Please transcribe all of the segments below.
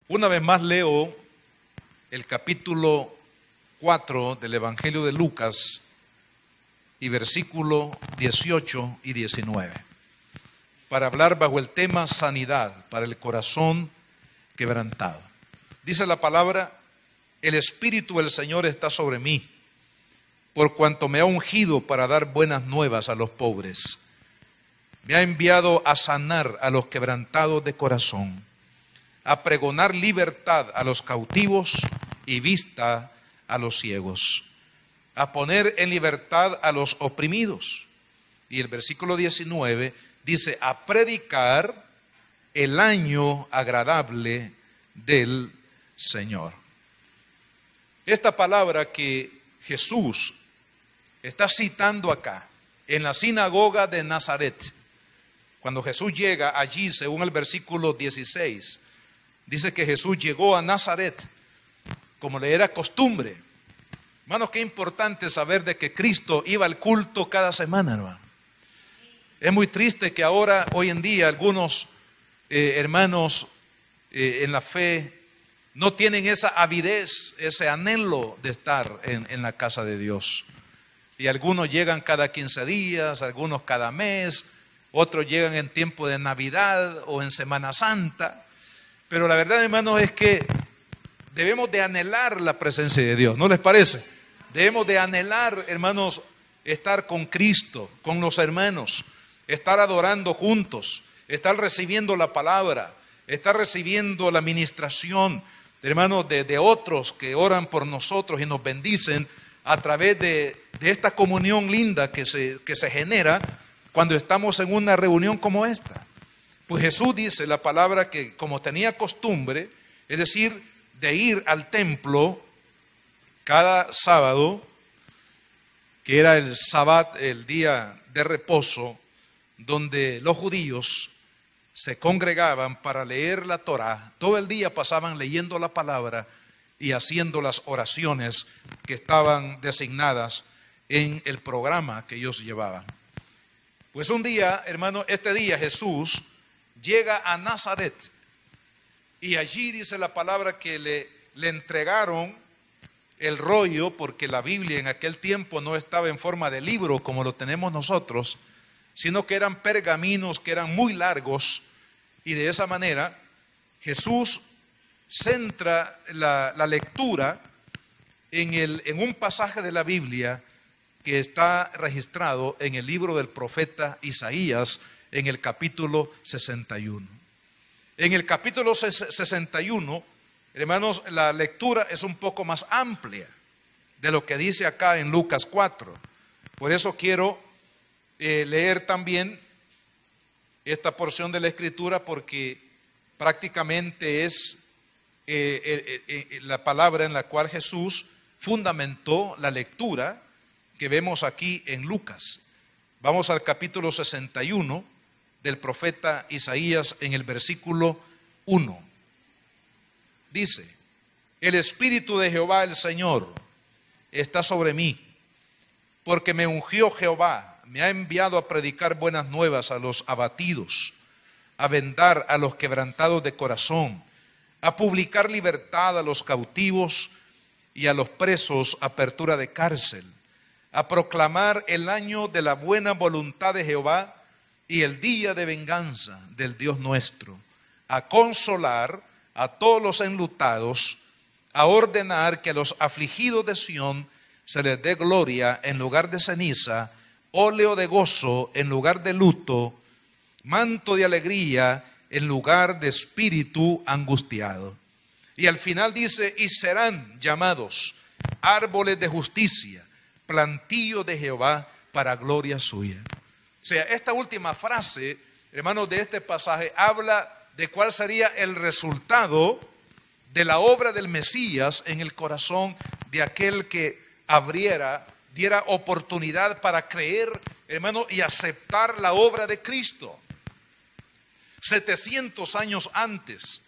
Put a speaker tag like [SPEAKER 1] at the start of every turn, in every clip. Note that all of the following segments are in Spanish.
[SPEAKER 1] Una vez más leo el capítulo 4 del Evangelio de Lucas y versículo 18 y 19 para hablar bajo el tema sanidad para el corazón quebrantado. Dice la palabra: el Espíritu del Señor está sobre mí, por cuanto me ha ungido para dar buenas nuevas a los pobres. Me ha enviado a sanar a los quebrantados de corazón, a pregonar libertad a los cautivos y vista a los ciegos, a poner en libertad a los oprimidos. Y el versículo 19 dice: a predicar el año agradable del Señor. Esta palabra que Jesús está citando acá, en la sinagoga de Nazaret, cuando Jesús llega allí, según el versículo 16, dice que Jesús llegó a Nazaret como le era costumbre. Hermanos, qué importante saber de que Cristo iba al culto cada semana, hermano. Es muy triste que ahora, hoy en día, algunos hermanos en la fe no tienen esa avidez, ese anhelo de estar en la casa de Dios. Y algunos llegan cada 15 días, algunos cada mes, otros llegan en tiempo de Navidad o en Semana Santa. Pero la verdad, hermanos, es que debemos de anhelar la presencia de Dios, ¿no les parece? Debemos de anhelar, hermanos, estar con Cristo, con los hermanos, estar adorando juntos, estar recibiendo la palabra, estar recibiendo la ministración, hermanos, de otros que oran por nosotros y nos bendicen a través de esta comunión linda que se genera cuando estamos en una reunión como esta. Pues Jesús dice la palabra que como tenía costumbre, es decir, de ir al templo cada sábado, que era el Sabbat, el día de reposo, donde los judíos se congregaban para leer la Torá. Todo el día pasaban leyendo la palabra y haciendo las oraciones que estaban designadas en el programa que ellos llevaban. Pues un día, hermano, este día Jesús llega a Nazaret y allí dice la palabra que le entregaron el rollo, porque la Biblia en aquel tiempo no estaba en forma de libro como lo tenemos nosotros, sino que eran pergaminos que eran muy largos, y de esa manera Jesús centra la lectura en un pasaje de la Biblia que está registrado en el libro del profeta Isaías, en el capítulo 61. En el capítulo 61, hermanos, la lectura es un poco más amplia de lo que dice acá en Lucas 4. Por eso quiero leer también esta porción de la Escritura, porque prácticamente es la palabra en la cual Jesús fundamentó la lectura que vemos aquí en Lucas. Vamos al capítulo 61 del profeta Isaías en el versículo 1. Dice: el Espíritu de Jehová el Señor está sobre mí, porque me ungió Jehová, me ha enviado a predicar buenas nuevas a los abatidos, a vendar a los quebrantados de corazón, a publicar libertad a los cautivos y a los presos apertura de cárcel, a proclamar el año de la buena voluntad de Jehová y el día de venganza del Dios nuestro, a consolar a todos los enlutados, a ordenar que a los afligidos de Sión se les dé gloria en lugar de ceniza, óleo de gozo en lugar de luto, manto de alegría en lugar de espíritu angustiado. Y al final dice: y serán llamados árboles de justicia, plantío de Jehová para gloria suya. O sea, esta última frase, hermanos, de este pasaje habla de cuál sería el resultado de la obra del Mesías en el corazón de aquel que diera oportunidad para creer, hermano, y aceptar la obra de Cristo. 700 años antes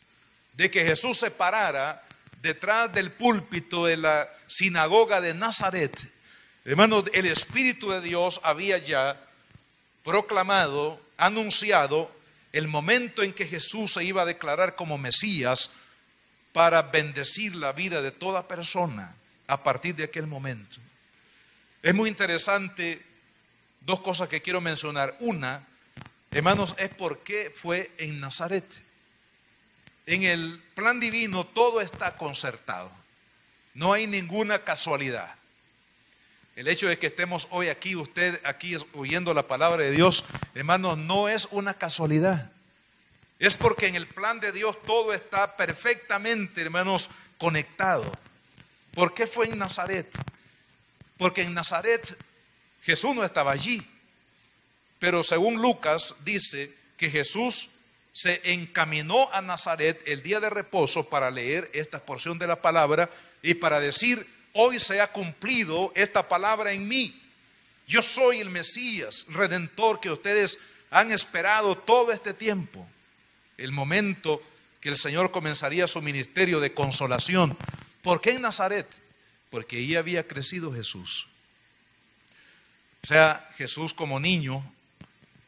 [SPEAKER 1] de que Jesús se parara detrás del púlpito de la sinagoga de Nazaret, Hermanos, el Espíritu de Dios había ya proclamado, anunciado el momento en que Jesús se iba a declarar como Mesías para bendecir la vida de toda persona a partir de aquel momento. Es muy interesante, dos cosas que quiero mencionar. Una, hermanos, es por qué fue en Nazaret. En el plan divino todo está concertado. No hay ninguna casualidad. El hecho de que estemos hoy aquí, usted aquí oyendo la palabra de Dios, hermanos, no es una casualidad. Es porque en el plan de Dios todo está perfectamente, hermanos, conectado. ¿Por qué fue en Nazaret? Porque en Nazaret Jesús no estaba allí. Pero según Lucas dice que Jesús se encaminó a Nazaret el día de reposo para leer esta porción de la palabra y para decir: hoy se ha cumplido esta palabra en mí. Yo soy el Mesías, Redentor que ustedes han esperado todo este tiempo. El momento que el Señor comenzaría su ministerio de consolación. ¿Por qué en Nazaret? Porque ahí había crecido Jesús. O sea, Jesús como niño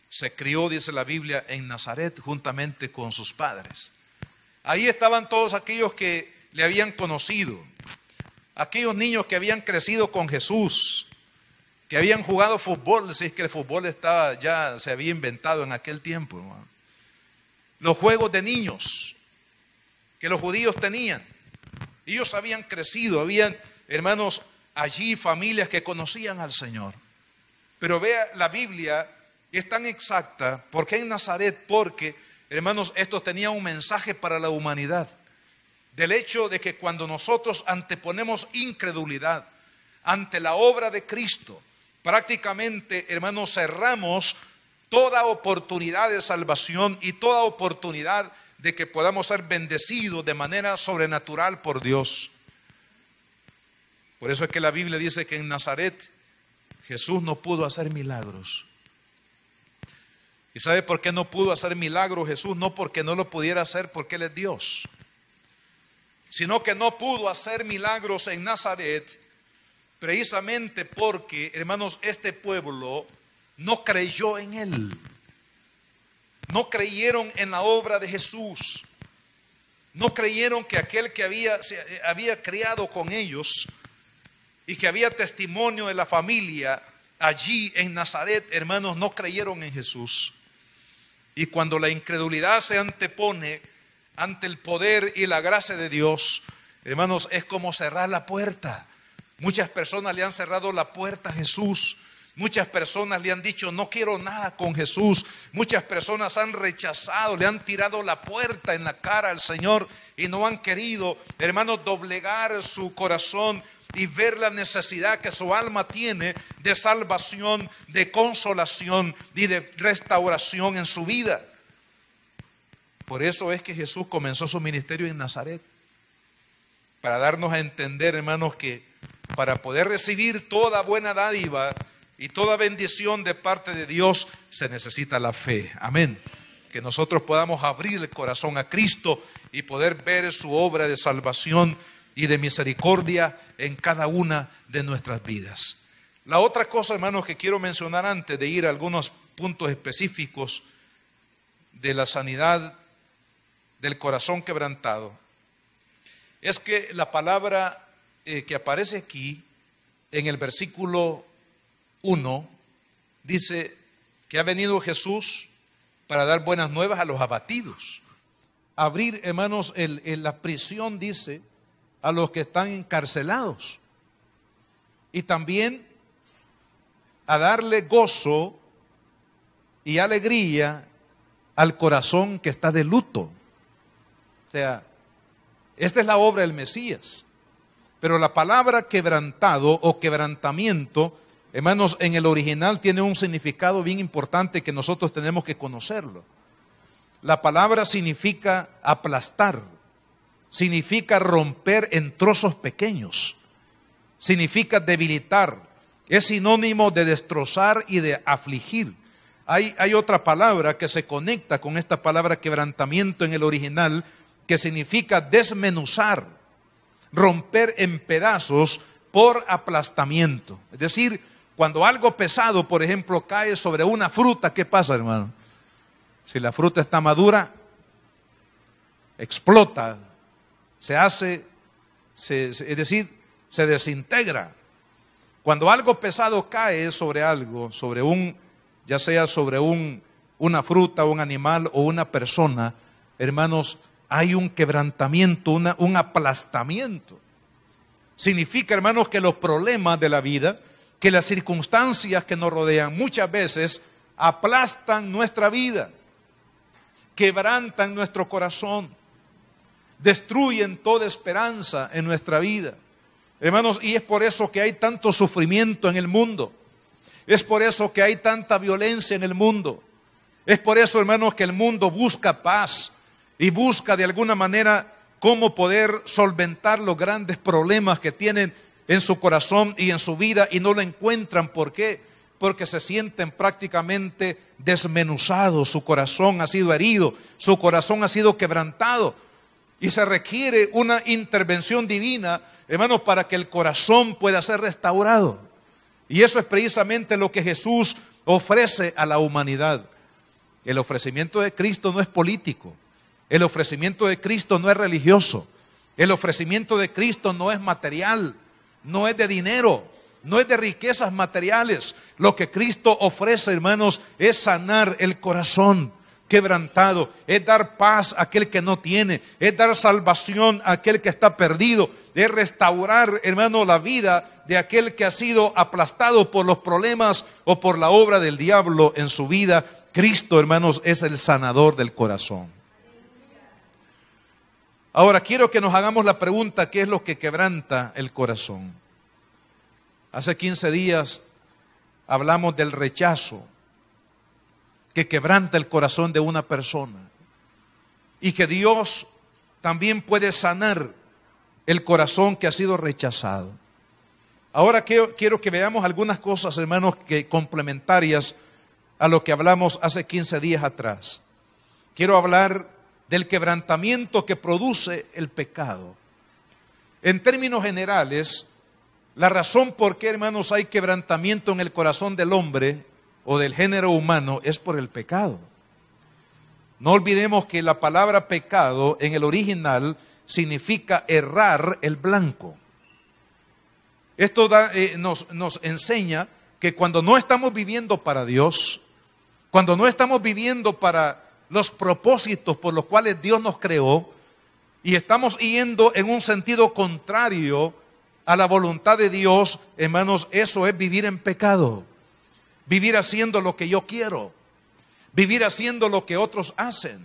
[SPEAKER 1] se crió, dice la Biblia, en Nazaret juntamente con sus padres. Ahí estaban todos aquellos que le habían conocido. Aquellos niños que habían crecido con Jesús, que habían jugado fútbol, si es que el fútbol ya se había inventado en aquel tiempo, hermano. Los juegos de niños que los judíos tenían. Ellos habían crecido, habían, hermanos, allí familias que conocían al Señor. Pero vea, la Biblia es tan exacta. ¿Por qué en Nazaret? Porque, hermanos, esto tenía un mensaje para la humanidad. Del hecho de que cuando nosotros anteponemos incredulidad ante la obra de Cristo, prácticamente, hermanos, cerramos toda oportunidad de salvación y toda oportunidad de que podamos ser bendecidos de manera sobrenatural por Dios. Por eso es que la Biblia dice que en Nazaret Jesús no pudo hacer milagros. ¿Y sabe por qué no pudo hacer milagros Jesús? No porque no lo pudiera hacer porque Él es Dios, sino que no pudo hacer milagros en Nazaret precisamente porque, hermanos, este pueblo no creyó en Él. No creyeron en la obra de Jesús. No creyeron que aquel que se había criado con ellos y que había testimonio de la familia allí en Nazaret, hermanos, no creyeron en Jesús. Y cuando la incredulidad se antepone ante el poder y la gracia de Dios, hermanos, es como cerrar la puerta. Muchas personas le han cerrado la puerta a Jesús. Muchas personas le han dicho: no quiero nada con Jesús. Muchas personas han rechazado, le han tirado la puerta en la cara al Señor y no han querido, hermanos, doblegar su corazón y ver la necesidad que su alma tiene de salvación, de consolación y de restauración en su vida. Por eso es que Jesús comenzó su ministerio en Nazaret, para darnos a entender, hermanos, que para poder recibir toda buena dádiva y toda bendición de parte de Dios se necesita la fe. Amén. Que nosotros podamos abrir el corazón a Cristo y poder ver su obra de salvación y de misericordia en cada una de nuestras vidas. La otra cosa, hermanos, que quiero mencionar antes de ir a algunos puntos específicos de la sanidad del corazón quebrantado, es que la palabra que aparece aquí en el versículo 1 dice que ha venido Jesús para dar buenas nuevas a los abatidos. Abrir, hermanos, la prisión, dice, a los que están encarcelados. Y también a darle gozo y alegría al corazón que está de luto. O sea, esta es la obra del Mesías. Pero la palabra quebrantado o quebrantamiento, hermanos, en el original tiene un significado bien importante que nosotros tenemos que conocerlo. La palabra significa aplastar, significa romper en trozos pequeños, significa debilitar, es sinónimo de destrozar y de afligir. Hay otra palabra que se conecta con esta palabra quebrantamiento en el original, que significa desmenuzar, romper en pedazos por aplastamiento. Es decir, cuando algo pesado, por ejemplo, cae sobre una fruta, ¿qué pasa, hermano? Si la fruta está madura, explota, es decir, se desintegra. Cuando algo pesado cae sobre algo, ya sea sobre una fruta, un animal o una persona, hermanos, hay un quebrantamiento, un aplastamiento. Significa, hermanos, que los problemas de la vida, que las circunstancias que nos rodean muchas veces aplastan nuestra vida, quebrantan nuestro corazón, destruyen toda esperanza en nuestra vida. Hermanos, y es por eso que hay tanto sufrimiento en el mundo. Es por eso que hay tanta violencia en el mundo. Es por eso, hermanos, que el mundo busca paz y busca de alguna manera cómo poder solventar los grandes problemas que tienen en su corazón y en su vida y no lo encuentran. ¿Por qué? Porque se sienten prácticamente desmenuzados, su corazón ha sido herido, su corazón ha sido quebrantado y se requiere una intervención divina, hermanos, para que el corazón pueda ser restaurado. Y eso es precisamente lo que Jesús ofrece a la humanidad. El ofrecimiento de Cristo no es político. El ofrecimiento de Cristo no es religioso. El ofrecimiento de Cristo no es material, no es de dinero, no es de riquezas materiales. Lo que Cristo ofrece, hermanos, es sanar el corazón quebrantado, es dar paz a aquel que no tiene, es dar salvación a aquel que está perdido, es restaurar, hermano, la vida de aquel que ha sido aplastado por los problemas o por la obra del diablo en su vida. Cristo, hermanos, es el sanador del corazón. Ahora quiero que nos hagamos la pregunta, ¿qué es lo que quebranta el corazón? Hace 15 días hablamos del rechazo que quebranta el corazón de una persona y que Dios también puede sanar el corazón que ha sido rechazado. Ahora quiero que veamos algunas cosas, hermanos, que complementarias a lo que hablamos hace 15 días atrás. Quiero hablar del quebrantamiento que produce el pecado. En términos generales, la razón por qué, hermanos, hay quebrantamiento en el corazón del hombre o del género humano es por el pecado. No olvidemos que la palabra pecado en el original significa errar el blanco. Esto nos enseña que cuando no estamos viviendo para Dios, cuando no estamos viviendo para los propósitos por los cuales Dios nos creó y estamos yendo en un sentido contrario a la voluntad de Dios, hermanos, eso es vivir en pecado. Vivir haciendo lo que yo quiero, vivir haciendo lo que otros hacen,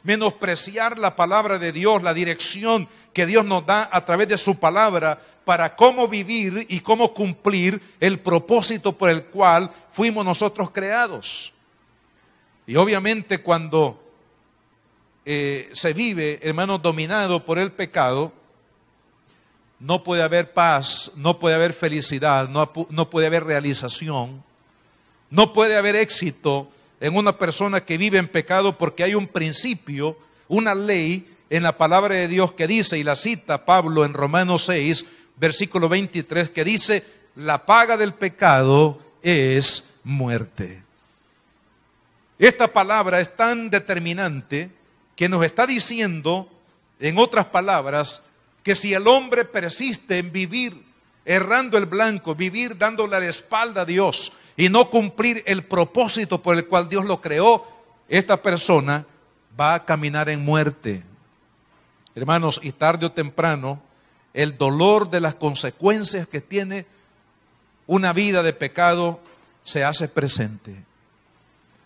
[SPEAKER 1] menospreciar la palabra de Dios, la dirección que Dios nos da a través de su palabra para cómo vivir y cómo cumplir el propósito por el cual fuimos nosotros creados. Y obviamente cuando se vive, hermanos, dominado por el pecado, no puede haber paz, no puede haber felicidad, no puede haber realización, no puede haber éxito en una persona que vive en pecado, porque hay un principio, una ley en la palabra de Dios que dice, y la cita Pablo en Romanos 6, versículo 23, que dice, la paga del pecado es muerte. Esta palabra es tan determinante que nos está diciendo, en otras palabras, que si el hombre persiste en vivir errando el blanco, vivir dándole la espalda a Dios y no cumplir el propósito por el cual Dios lo creó, esta persona va a caminar en muerte. Hermanos, y tarde o temprano, el dolor de las consecuencias que tiene una vida de pecado se hace presente.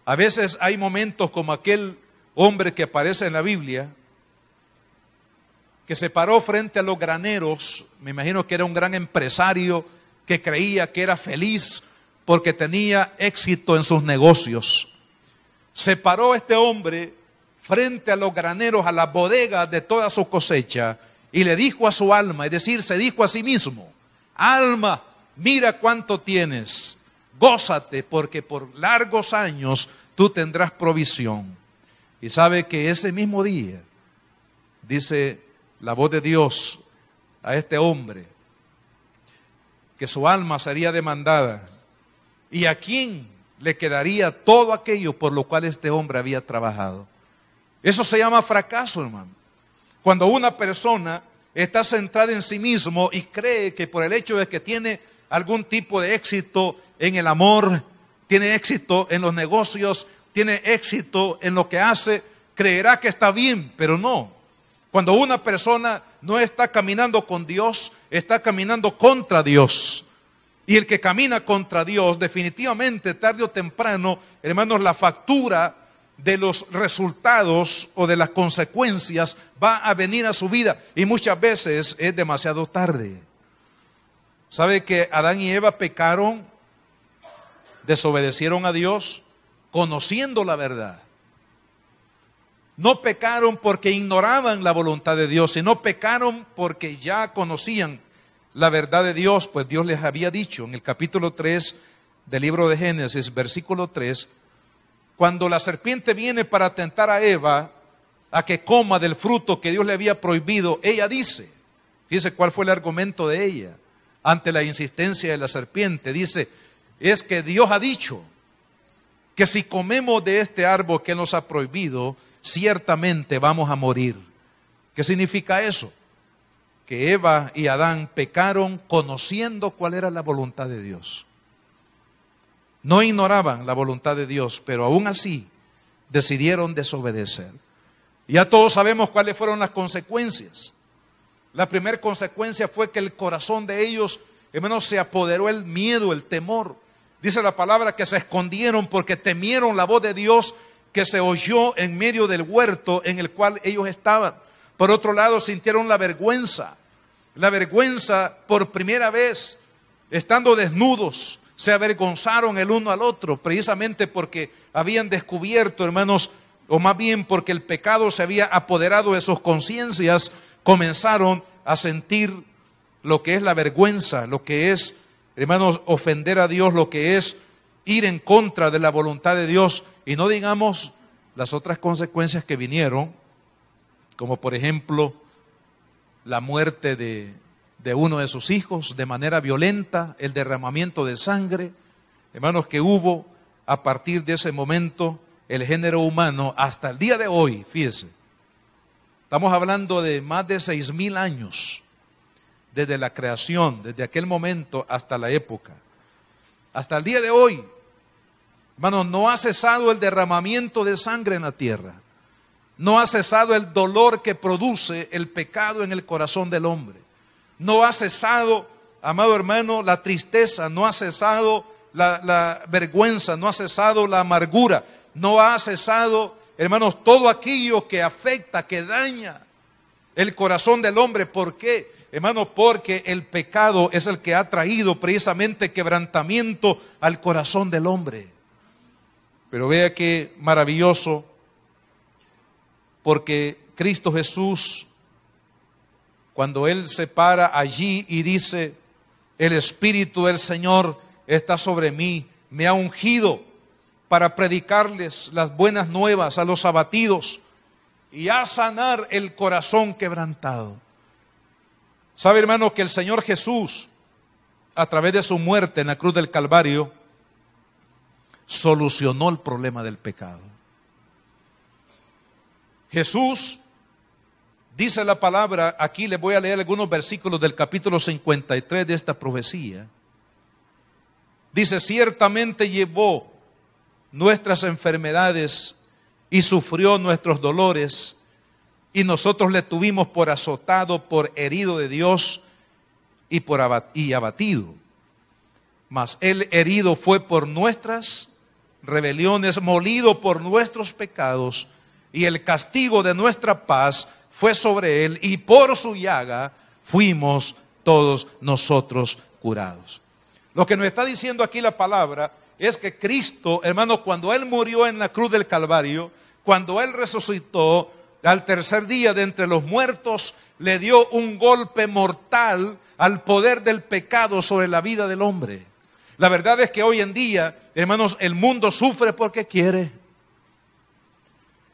[SPEAKER 1] A veces hay momentos como aquel hombre que aparece en la Biblia, que se paró frente a los graneros. Me imagino que era un gran empresario que creía que era feliz porque tenía éxito en sus negocios. Se paró este hombre frente a los graneros, a las bodegas de toda su cosecha, y le dijo a su alma, es decir, se dijo a sí mismo, alma, mira cuánto tienes, gózate porque por largos años tú tendrás provisión. Y sabe que ese mismo día, dice la voz de Dios a este hombre, que su alma sería demandada. ¿Y a quién le quedaría todo aquello por lo cual este hombre había trabajado? Eso se llama fracaso, hermano. Cuando una persona está centrada en sí mismo y cree que por el hecho de que tiene algún tipo de éxito en el amor, tiene éxito en los negocios, tiene éxito en lo que hace, creerá que está bien, pero no. Cuando una persona no está caminando con Dios, está caminando contra Dios. Y el que camina contra Dios, definitivamente, tarde o temprano, hermanos, la factura de los resultados o de las consecuencias va a venir a su vida. Y muchas veces es demasiado tarde. ¿Sabe que Adán y Eva pecaron? Desobedecieron a Dios conociendo la verdad. No pecaron porque ignoraban la voluntad de Dios, sino pecaron porque ya conocían la verdad de Dios, pues Dios les había dicho en el capítulo 3 del libro de Génesis, versículo 3, cuando la serpiente viene para tentar a Eva a que coma del fruto que Dios le había prohibido, ella dice, fíjese cuál fue el argumento de ella ante la insistencia de la serpiente, dice, es que Dios ha dicho que si comemos de este árbol que nos ha prohibido, ciertamente vamos a morir. ¿Qué significa eso? Que Eva y Adán pecaron conociendo cuál era la voluntad de Dios. No ignoraban la voluntad de Dios, pero aún así decidieron desobedecer. Ya todos sabemos cuáles fueron las consecuencias. La primera consecuencia fue que el corazón de ellos, hermanos, se apoderó el miedo, el temor. Dice la palabra que se escondieron porque temieron la voz de Dios que se oyó en medio del huerto en el cual ellos estaban. Por otro lado, sintieron la vergüenza por primera vez, estando desnudos, se avergonzaron el uno al otro, precisamente porque habían descubierto, hermanos, o más bien porque el pecado se había apoderado de sus conciencias, comenzaron a sentir lo que es la vergüenza, lo que es, hermanos, ofender a Dios, lo que es ir en contra de la voluntad de Dios, y no digamos las otras consecuencias que vinieron, como por ejemplo la muerte de uno de sus hijos de manera violenta, el derramamiento de sangre, hermanos, que hubo a partir de ese momento. El género humano hasta el día de hoy, fíjese, estamos hablando de más de 6,000 años, desde la creación, desde aquel momento hasta la época, hasta el día de hoy, hermanos, no ha cesado el derramamiento de sangre en la tierra. No ha cesado el dolor que produce el pecado en el corazón del hombre. No ha cesado, amado hermano, la tristeza, no ha cesado la vergüenza, no ha cesado la amargura, no ha cesado, hermanos, todo aquello que afecta, que daña el corazón del hombre. ¿Por qué? Hermanos, porque el pecado es el que ha traído precisamente quebrantamiento al corazón del hombre. Pero vea qué maravilloso, porque Cristo Jesús, cuando Él se para allí y dice, el Espíritu del Señor está sobre mí, me ha ungido para predicarles las buenas nuevas a los abatidos y a sanar el corazón quebrantado. ¿Sabe, hermano, que el Señor Jesús, a través de su muerte en la cruz del Calvario, solucionó el problema del pecado? Jesús, dice la palabra, aquí les voy a leer algunos versículos del capítulo 53 de esta profecía. Dice, ciertamente llevó nuestras enfermedades y sufrió nuestros dolores, y nosotros le tuvimos por azotado, por herido de Dios y abatido. Mas él herido fue por nuestras rebeliones, molido por nuestros pecados, y el castigo de nuestra paz fue sobre él, y por su llaga fuimos todos nosotros curados. Lo que nos está diciendo aquí la palabra es que Cristo, hermano, cuando Él murió en la cruz del Calvario, cuando Él resucitó al tercer día de entre los muertos, le dio un golpe mortal al poder del pecado sobre la vida del hombre. La verdad es que hoy en día, hermanos, el mundo sufre porque quiere.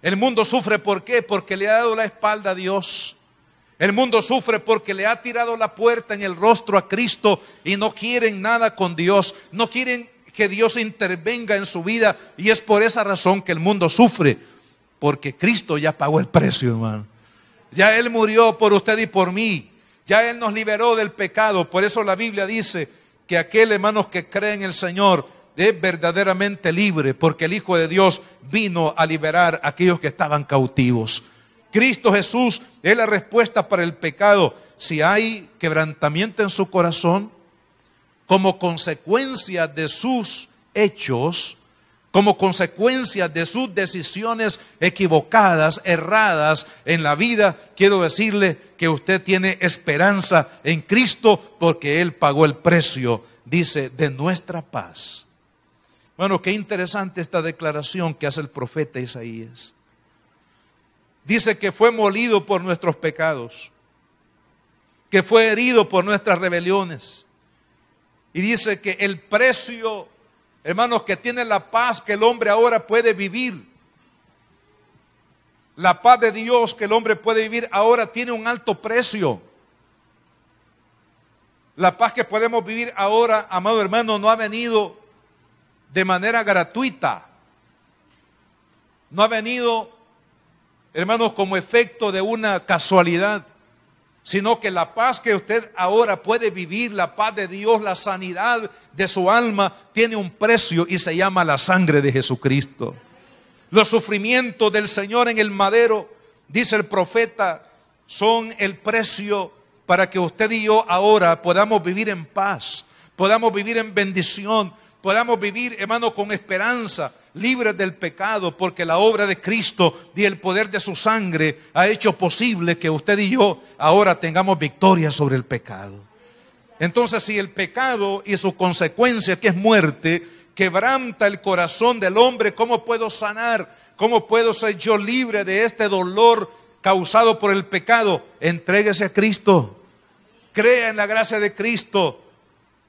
[SPEAKER 1] El mundo sufre ¿por qué? Porque le ha dado la espalda a Dios. El mundo sufre porque le ha tirado la puerta en el rostro a Cristo y no quieren nada con Dios, no quieren que Dios intervenga en su vida, y es por esa razón que el mundo sufre, porque Cristo ya pagó el precio, hermano. Ya Él murió por usted y por mí, ya Él nos liberó del pecado. Por eso la Biblia dice que aquel, hermanos, que cree en el Señor es verdaderamente libre, porque el Hijo de Dios vino a liberar a aquellos que estaban cautivos. Cristo Jesús es la respuesta para el pecado. Si hay quebrantamiento en su corazón, como consecuencia de sus hechos, como consecuencia de sus decisiones equivocadas, erradas en la vida, quiero decirle que usted tiene esperanza en Cristo, porque Él pagó el precio, dice, de nuestra paz. Bueno, qué interesante esta declaración que hace el profeta Isaías. Dice que fue molido por nuestros pecados, que fue herido por nuestras rebeliones. Y dice que el precio, hermanos, que tiene la paz que el hombre ahora puede vivir, la paz de Dios que el hombre puede vivir ahora tiene un alto precio. La paz que podemos vivir ahora, amado hermano, no ha venido de manera gratuita. No ha venido, hermanos, como efecto de una casualidad, sino que la paz que usted ahora puede vivir, la paz de Dios, la sanidad de su alma, tiene un precio y se llama la sangre de Jesucristo. Los sufrimientos del Señor en el madero, dice el profeta, son el precio para que usted y yo ahora podamos vivir en paz, podamos vivir en bendición, podamos vivir, hermano, con esperanza, libres del pecado, porque la obra de Cristo y el poder de su sangre ha hecho posible que usted y yo ahora tengamos victoria sobre el pecado. Entonces, si el pecado y su consecuencia, que es muerte, quebranta el corazón del hombre, ¿cómo puedo sanar? ¿Cómo puedo ser yo libre de este dolor causado por el pecado? Entréguese a Cristo, crea en la gracia de Cristo,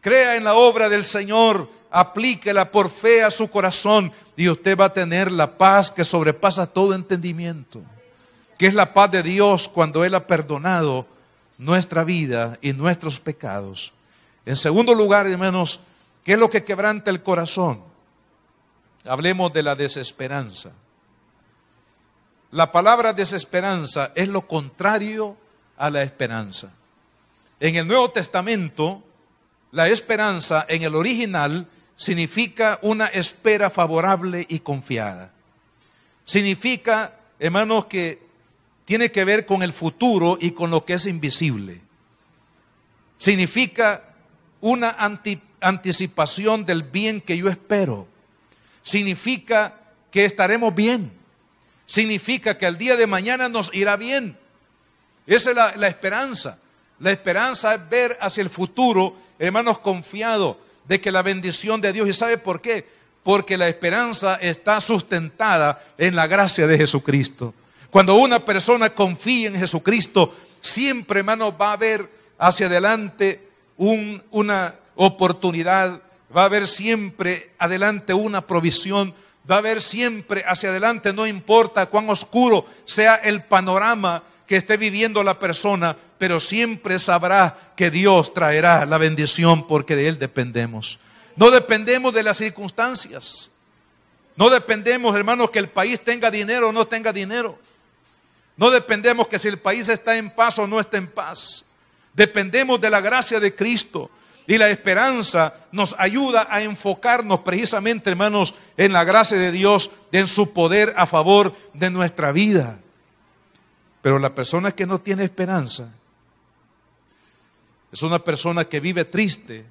[SPEAKER 1] crea en la obra del Señor, aplíquela por fe a su corazón y usted va a tener la paz que sobrepasa todo entendimiento, que es la paz de Dios cuando Él ha perdonado nuestra vida y nuestros pecados. En segundo lugar, hermanos, ¿qué es lo que quebranta el corazón? Hablemos de la desesperanza. La palabra desesperanza es lo contrario a la esperanza. En el Nuevo Testamento, la esperanza en el original significa una espera favorable y confiada. Significa, hermanos, que tiene que ver con el futuro y con lo que es invisible. Significa una anticipación del bien que yo espero. Significa que estaremos bien. Significa que el día de mañana nos irá bien. Esa es la esperanza. La esperanza es ver hacia el futuro, hermanos, confiado de que la bendición de Dios. ¿Y sabe por qué? Porque la esperanza está sustentada en la gracia de Jesucristo. Cuando una persona confía en Jesucristo, siempre, hermanos, va a haber hacia adelante una oportunidad, va a haber siempre adelante una provisión, va a haber siempre hacia adelante, no importa cuán oscuro sea el panorama que esté viviendo la persona, pero siempre sabrá que Dios traerá la bendición porque de Él dependemos. No dependemos de las circunstancias. No dependemos, hermanos, que el país tenga dinero o no tenga dinero. No dependemos que si el país está en paz o no está en paz. Dependemos de la gracia de Cristo. Y la esperanza nos ayuda a enfocarnos precisamente, hermanos, en la gracia de Dios, en su poder a favor de nuestra vida. Pero la persona que no tiene esperanza es una persona que vive triste,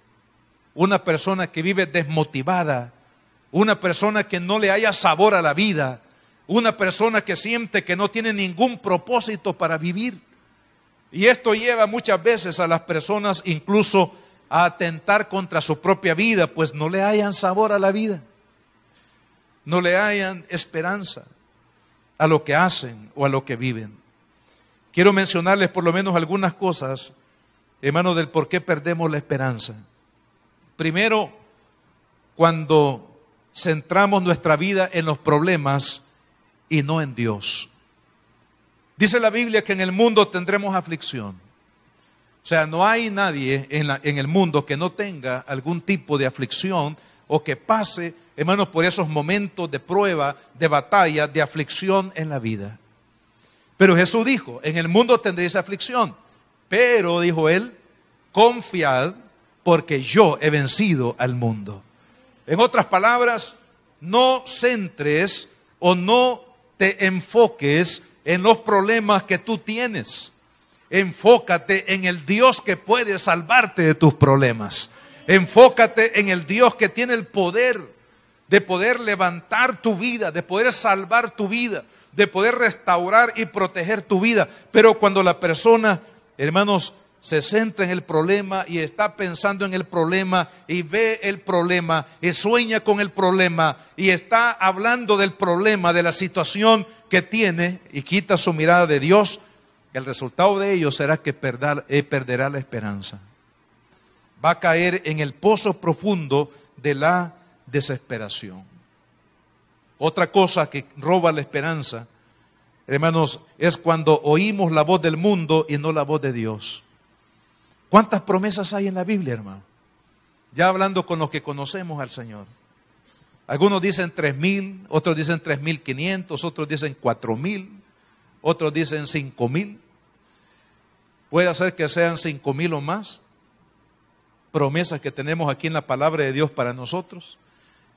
[SPEAKER 1] una persona que vive desmotivada, una persona que no le haya sabor a la vida, una persona que siente que no tiene ningún propósito para vivir. Y esto lleva muchas veces a las personas incluso a atentar contra su propia vida, pues no le hayan sabor a la vida, no le hayan esperanza a lo que hacen o a lo que viven. Quiero mencionarles por lo menos algunas cosas, hermanos, del por qué perdemos la esperanza. Primero, cuando centramos nuestra vida en los problemas y no en Dios. Dice la Biblia que en el mundo tendremos aflicción. O sea, no hay nadie en el mundo que no tenga algún tipo de aflicción o que pase, hermanos, por esos momentos de prueba, de batalla, de aflicción en la vida. Pero Jesús dijo, en el mundo tendréis aflicción, pero, dijo él, confiad porque yo he vencido al mundo. En otras palabras, no centres o no te enfoques en los problemas que tú tienes. Enfócate en el Dios que puede salvarte de tus problemas. Enfócate en el Dios que tiene el poder de poder levantar tu vida, de poder salvar tu vida, de poder restaurar y proteger tu vida. Pero cuando la persona, hermanos, se centra en el problema y está pensando en el problema y ve el problema y sueña con el problema y está hablando del problema, de la situación que tiene y quita su mirada de Dios, el resultado de ello será que perderá la esperanza. Va a caer en el pozo profundo de la desesperación. Otra cosa que roba la esperanza, hermanos, es cuando oímos la voz del mundo y no la voz de Dios. ¿Cuántas promesas hay en la Biblia, hermano? Ya hablando con los que conocemos al Señor. Algunos dicen 3,000, otros dicen 3,500, otros dicen 4,000, otros dicen 5,000. Puede ser que sean 5,000 o más promesas que tenemos aquí en la palabra de Dios para nosotros.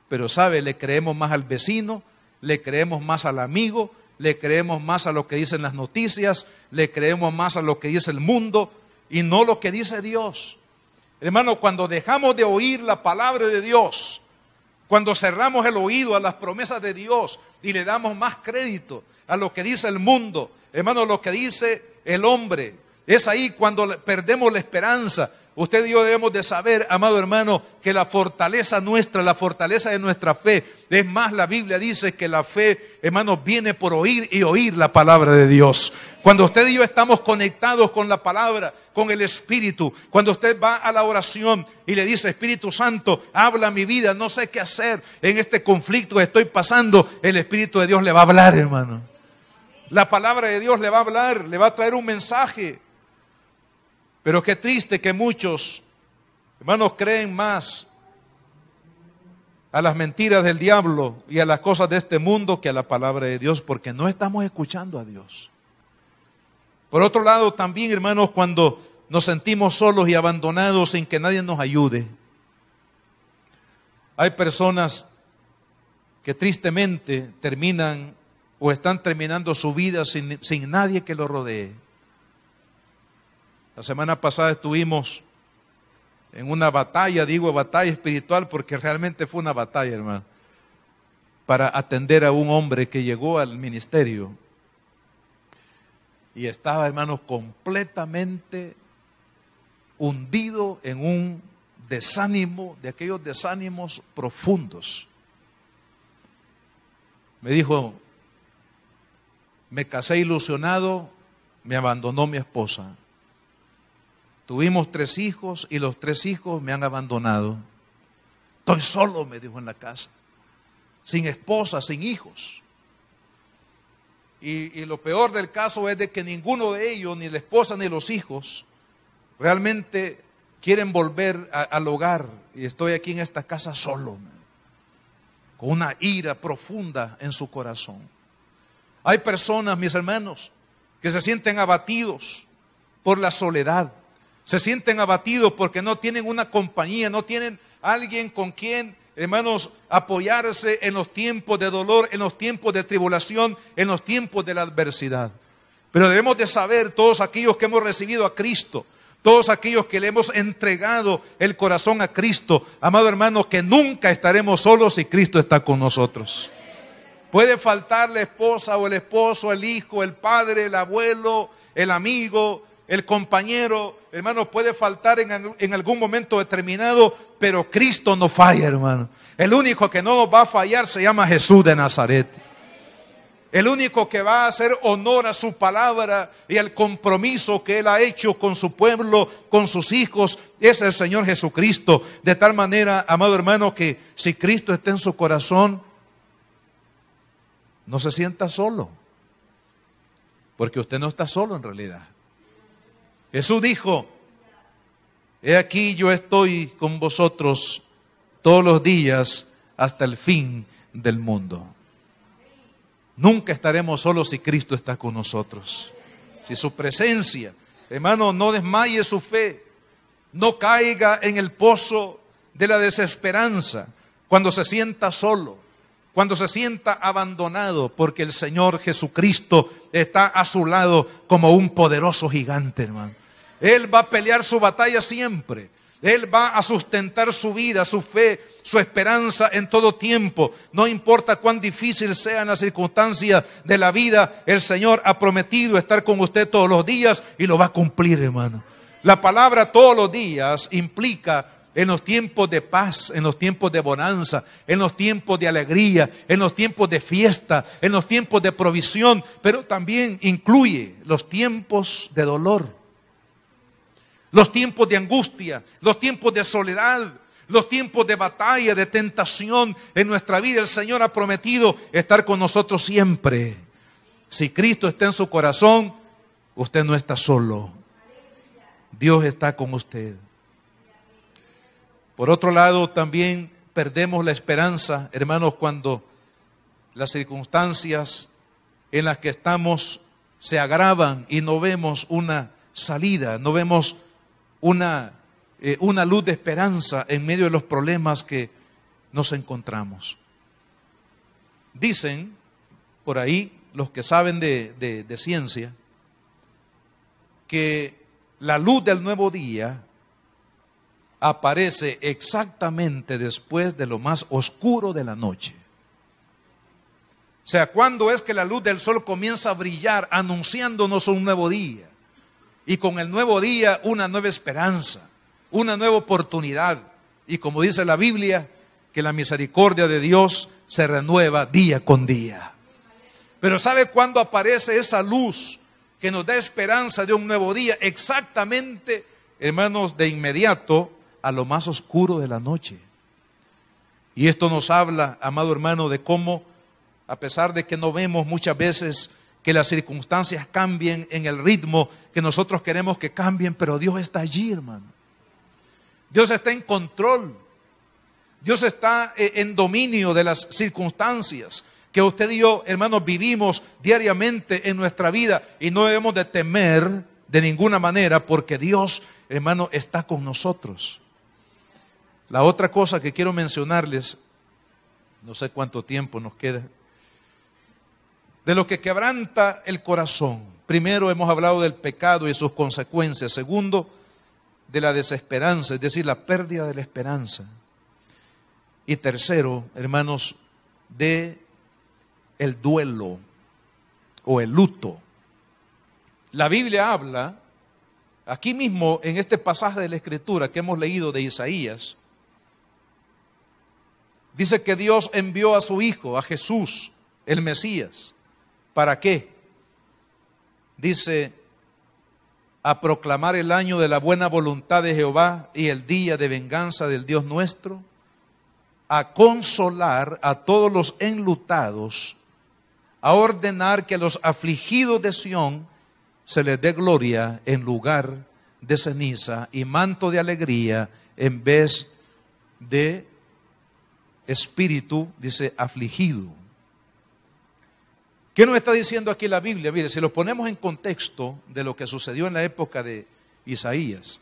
[SPEAKER 1] Pero sabe, le creemos más al vecino, le creemos más al amigo, le creemos más a lo que dicen las noticias, le creemos más a lo que dice el mundo y no lo que dice Dios. Hermano, cuando dejamos de oír la palabra de Dios, cuando cerramos el oído a las promesas de Dios y le damos más crédito a lo que dice el mundo, hermano, lo que dice el hombre, es ahí cuando perdemos la esperanza. Usted y yo debemos de saber, amado hermano, que la fortaleza nuestra, la fortaleza de nuestra fe, es más, la Biblia dice que la fe, hermano, viene por oír y oír la palabra de Dios. Cuando usted y yo estamos conectados con la palabra, con el Espíritu, cuando usted va a la oración y le dice, Espíritu Santo, habla mi vida, no sé qué hacer en este conflicto que estoy pasando, el Espíritu de Dios le va a hablar, hermano. La palabra de Dios le va a hablar, le va a traer un mensaje. Pero qué triste que muchos, hermanos, creen más a las mentiras del diablo y a las cosas de este mundo que a la palabra de Dios, porque no estamos escuchando a Dios. Por otro lado, también, hermanos, cuando nos sentimos solos y abandonados sin que nadie nos ayude, hay personas que tristemente terminan o están terminando su vida sin nadie que lo rodee. La semana pasada estuvimos en una batalla, digo batalla espiritual porque realmente fue una batalla, hermano, para atender a un hombre que llegó al ministerio y estaba, hermanos, completamente hundido en un desánimo, de aquellos desánimos profundos. Me dijo, me casé ilusionado, me abandonó mi esposa. Tuvimos 3 hijos y los 3 hijos me han abandonado. Estoy solo, me dijo en la casa, sin esposa, sin hijos. Y lo peor del caso es de que ninguno de ellos, ni la esposa ni los hijos, realmente quieren volver al hogar. Y estoy aquí en esta casa solo, con una ira profunda en su corazón. Hay personas, mis hermanos, que se sienten abatidos por la soledad. Se sienten abatidos porque no tienen una compañía, no tienen alguien con quien, hermanos, apoyarse en los tiempos de dolor, en los tiempos de tribulación, en los tiempos de la adversidad. Pero debemos de saber, todos aquellos que hemos recibido a Cristo, todos aquellos que le hemos entregado el corazón a Cristo, amado hermano, que nunca estaremos solos si Cristo está con nosotros. Puede faltar la esposa o el esposo, el hijo, el padre, el abuelo, el amigo, el compañero, hermano, puede faltar en algún momento determinado, pero Cristo no falla, hermano. El único que no nos va a fallar se llama Jesús de Nazaret. El único que va a hacer honor a su palabra y al compromiso que Él ha hecho con su pueblo, con sus hijos, es el Señor Jesucristo. De tal manera, amado hermano, que si Cristo está en su corazón, no se sienta solo. porque usted no está solo en realidad. Jesús dijo: he aquí yo estoy con vosotros todos los días hasta el fin del mundo. Nunca estaremos solos si Cristo está con nosotros. Si su presencia, hermano, no desmaye su fe, no caiga en el pozo de la desesperanza cuando se sienta solo, cuando se sienta abandonado, porque el Señor Jesucristo está a su lado como un poderoso gigante, hermano. Él va a pelear su batalla siempre. Él va a sustentar su vida, su fe, su esperanza en todo tiempo. No importa cuán difícil sean las circunstancias de la vida, el Señor ha prometido estar con usted todos los días y lo va a cumplir, hermano. La palabra todos los días implica en los tiempos de paz, en los tiempos de bonanza, en los tiempos de alegría, en los tiempos de fiesta, en los tiempos de provisión, pero también incluye los tiempos de dolor, los tiempos de angustia, los tiempos de soledad, los tiempos de batalla, de tentación en nuestra vida. El Señor ha prometido estar con nosotros siempre. Si Cristo está en su corazón, usted no está solo. Dios está con usted. Por otro lado, también perdemos la esperanza, hermanos, cuando las circunstancias en las que estamos se agravan y no vemos una salida, no vemos una luz de esperanza en medio de los problemas que nos encontramos. Dicen por ahí los que saben de ciencia que la luz del nuevo día aparece exactamente después de lo más oscuro de la noche. O sea, ¿cuándo es que la luz del sol comienza a brillar anunciándonos un nuevo día? Y con el nuevo día una nueva esperanza, una nueva oportunidad. Y como dice la Biblia, que la misericordia de Dios se renueva día con día. Pero ¿sabe cuándo aparece esa luz que nos da esperanza de un nuevo día? Exactamente, hermanos, de inmediato a lo más oscuro de la noche. Y esto nos habla, amado hermano, de cómo, a pesar de que no vemos muchas veces que las circunstancias cambien en el ritmo que nosotros queremos que cambien, pero Dios está allí, hermano. Dios está en control. Dios está en dominio de las circunstancias que usted y yo, hermanos, vivimos diariamente en nuestra vida, y no debemos de temer de ninguna manera, porque Dios, hermano, está con nosotros. La otra cosa que quiero mencionarles, no sé cuánto tiempo nos queda, de lo que quebranta el corazón. Primero hemos hablado del pecado y sus consecuencias. Segundo, de la desesperanza, es decir, la pérdida de la esperanza. Y tercero, hermanos, de el duelo o el luto. La Biblia habla, aquí mismo en este pasaje de la Escritura que hemos leído de Isaías, dice que Dios envió a su Hijo, a Jesús, el Mesías. ¿Para qué? Dice, a proclamar el año de la buena voluntad de Jehová y el día de venganza del Dios nuestro, a consolar a todos los enlutados, a ordenar que a los afligidos de Sión se les dé gloria en lugar de ceniza y manto de alegría en vez de espíritu, dice, afligido. ¿Qué nos está diciendo aquí la Biblia? Mire, si lo ponemos en contexto de lo que sucedió en la época de Isaías.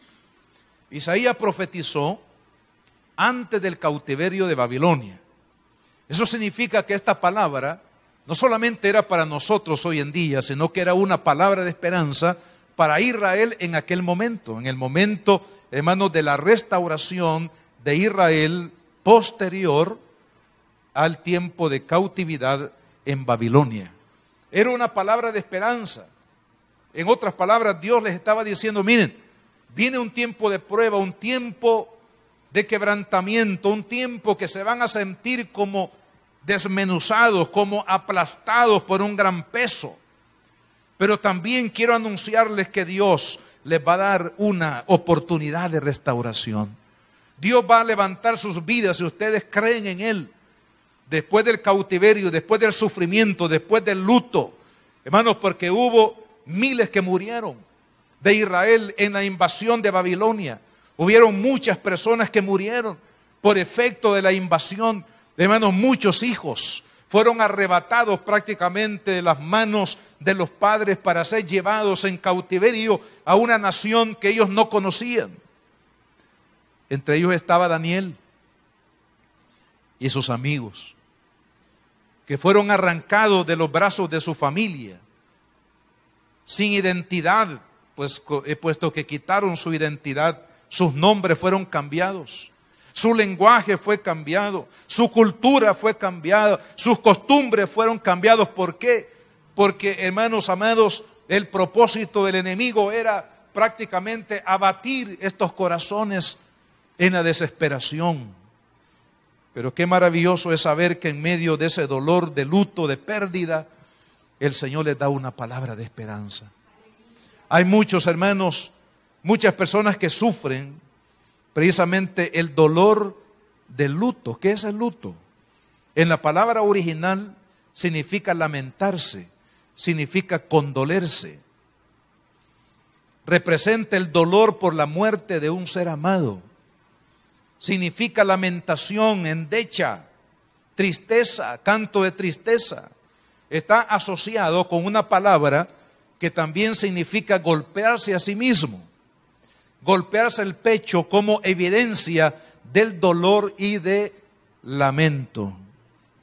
[SPEAKER 1] Isaías profetizó antes del cautiverio de Babilonia. Eso significa que esta palabra no solamente era para nosotros hoy en día, sino que era una palabra de esperanza para Israel en aquel momento, en el momento, hermanos, de la restauración de Israel posterior al tiempo de cautividad en Babilonia. Era una palabra de esperanza. En otras palabras, Dios les estaba diciendo, miren, viene un tiempo de prueba, un tiempo de quebrantamiento, un tiempo que se van a sentir como desmenuzados, como aplastados por un gran peso. Pero también quiero anunciarles que Dios les va a dar una oportunidad de restauración. Dios va a levantar sus vidas si ustedes creen en Él. Después del cautiverio, después del sufrimiento, después del luto. Hermanos, porque hubo miles que murieron de Israel en la invasión de Babilonia. Hubieron muchas personas que murieron por efecto de la invasión. Hermanos, muchos hijos fueron arrebatados prácticamente de las manos de los padres para ser llevados en cautiverio a una nación que ellos no conocían. Entre ellos estaba Daniel y sus amigos, que fueron arrancados de los brazos de su familia, sin identidad, pues puesto que quitaron su identidad, sus nombres fueron cambiados, su lenguaje fue cambiado, su cultura fue cambiada, sus costumbres fueron cambiados. ¿Por qué? Porque, hermanos amados, el propósito del enemigo era prácticamente abatir estos corazones en la desesperación. Pero qué maravilloso es saber que en medio de ese dolor, de luto, de pérdida, el Señor les da una palabra de esperanza. Hay muchos hermanos, muchas personas que sufren precisamente el dolor del luto. ¿Qué es el luto? En la palabra original significa lamentarse, significa condolerse. Representa el dolor por la muerte de un ser amado. Significa lamentación, endecha, tristeza, canto de tristeza. Está asociado con una palabra que también significa golpearse a sí mismo. Golpearse el pecho como evidencia del dolor y de lamento.